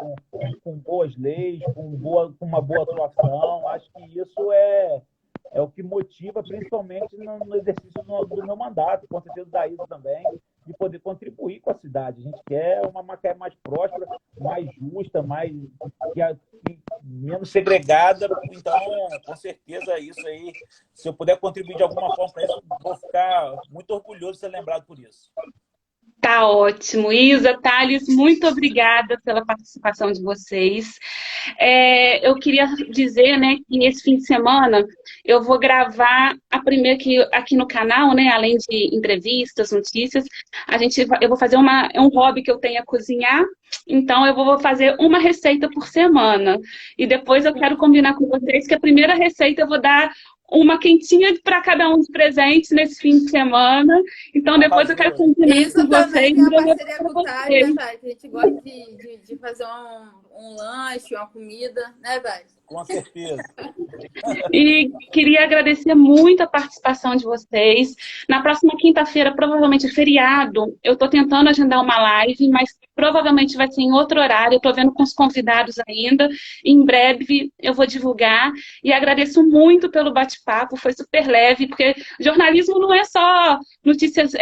com boas leis, com uma boa atuação. Acho que isso é o que motiva, principalmente no exercício do meu mandato, com certeza da Isa também, de poder contribuir com a cidade. A gente quer uma Macaé mais próspera, mais justa, menos segregada. Então, com certeza, isso aí, se eu puder contribuir de alguma forma para isso, vou ficar muito orgulhoso de ser lembrado por isso. Tá ótimo. Isa, Thales, muito obrigada pela participação de vocês. Eu queria dizer, né, que esse fim de semana eu vou gravar a primeira aqui no canal, né, além de entrevistas, notícias, eu vou fazer um hobby que eu tenho a cozinhar, então eu vou fazer uma receita por semana. E depois eu quero combinar com vocês que a primeira receita eu vou dar uma quentinha para cada um de presentes nesse fim de semana. Então, depois eu quero combinar isso com também vocês. que é a parceria com o Thales, né, Thales? A gente gosta de fazer um lanche, uma comida, né, Thales? Com certeza. E queria agradecer muito a participação de vocês. Na próxima quinta-feira, provavelmente é feriado, eu estou tentando agendar uma live, mas provavelmente vai ser em outro horário. Eu estou vendo com os convidados ainda. Em breve eu vou divulgar. E agradeço muito pelo bate-papo, foi super leve, porque jornalismo não é só notícias,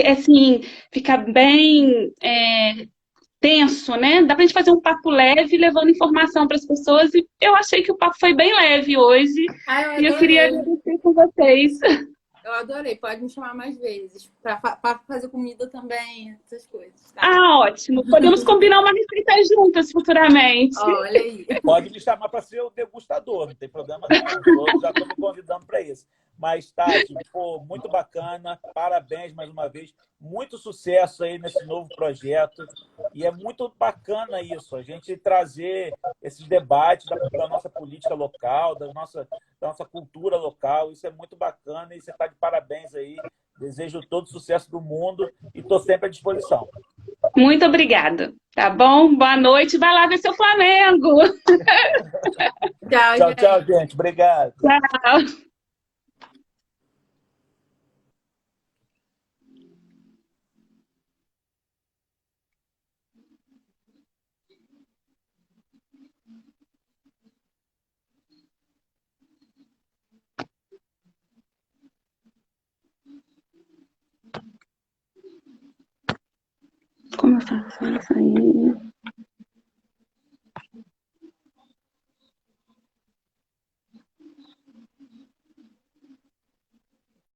assim, ficar bem tenso, né? Dá pra gente fazer um papo leve, levando informação para as pessoas, e eu achei que o papo foi bem leve hoje, e eu queria agradecer com vocês. Eu adorei, pode me chamar mais vezes, para fazer comida também, essas coisas. Tá? Ah, ótimo. Podemos combinar uma receita juntas futuramente. Olha aí. Pode me chamar para ser o degustador, não tem problema nenhum. Eu já estou me convidando para isso. Mas, Tati, pô, muito bacana, parabéns mais uma vez, muito sucesso aí nesse novo projeto. E é muito bacana isso, a gente trazer esses debates da nossa política local, da nossa cultura local. Isso é muito bacana e você está de parabéns aí. Desejo todo o sucesso do mundo e estou sempre à disposição. Muito obrigada. Tá bom? Boa noite. Vai lá ver seu Flamengo. Tchau, tchau, gente. Obrigado. Tchau. Como eu faço isso aí?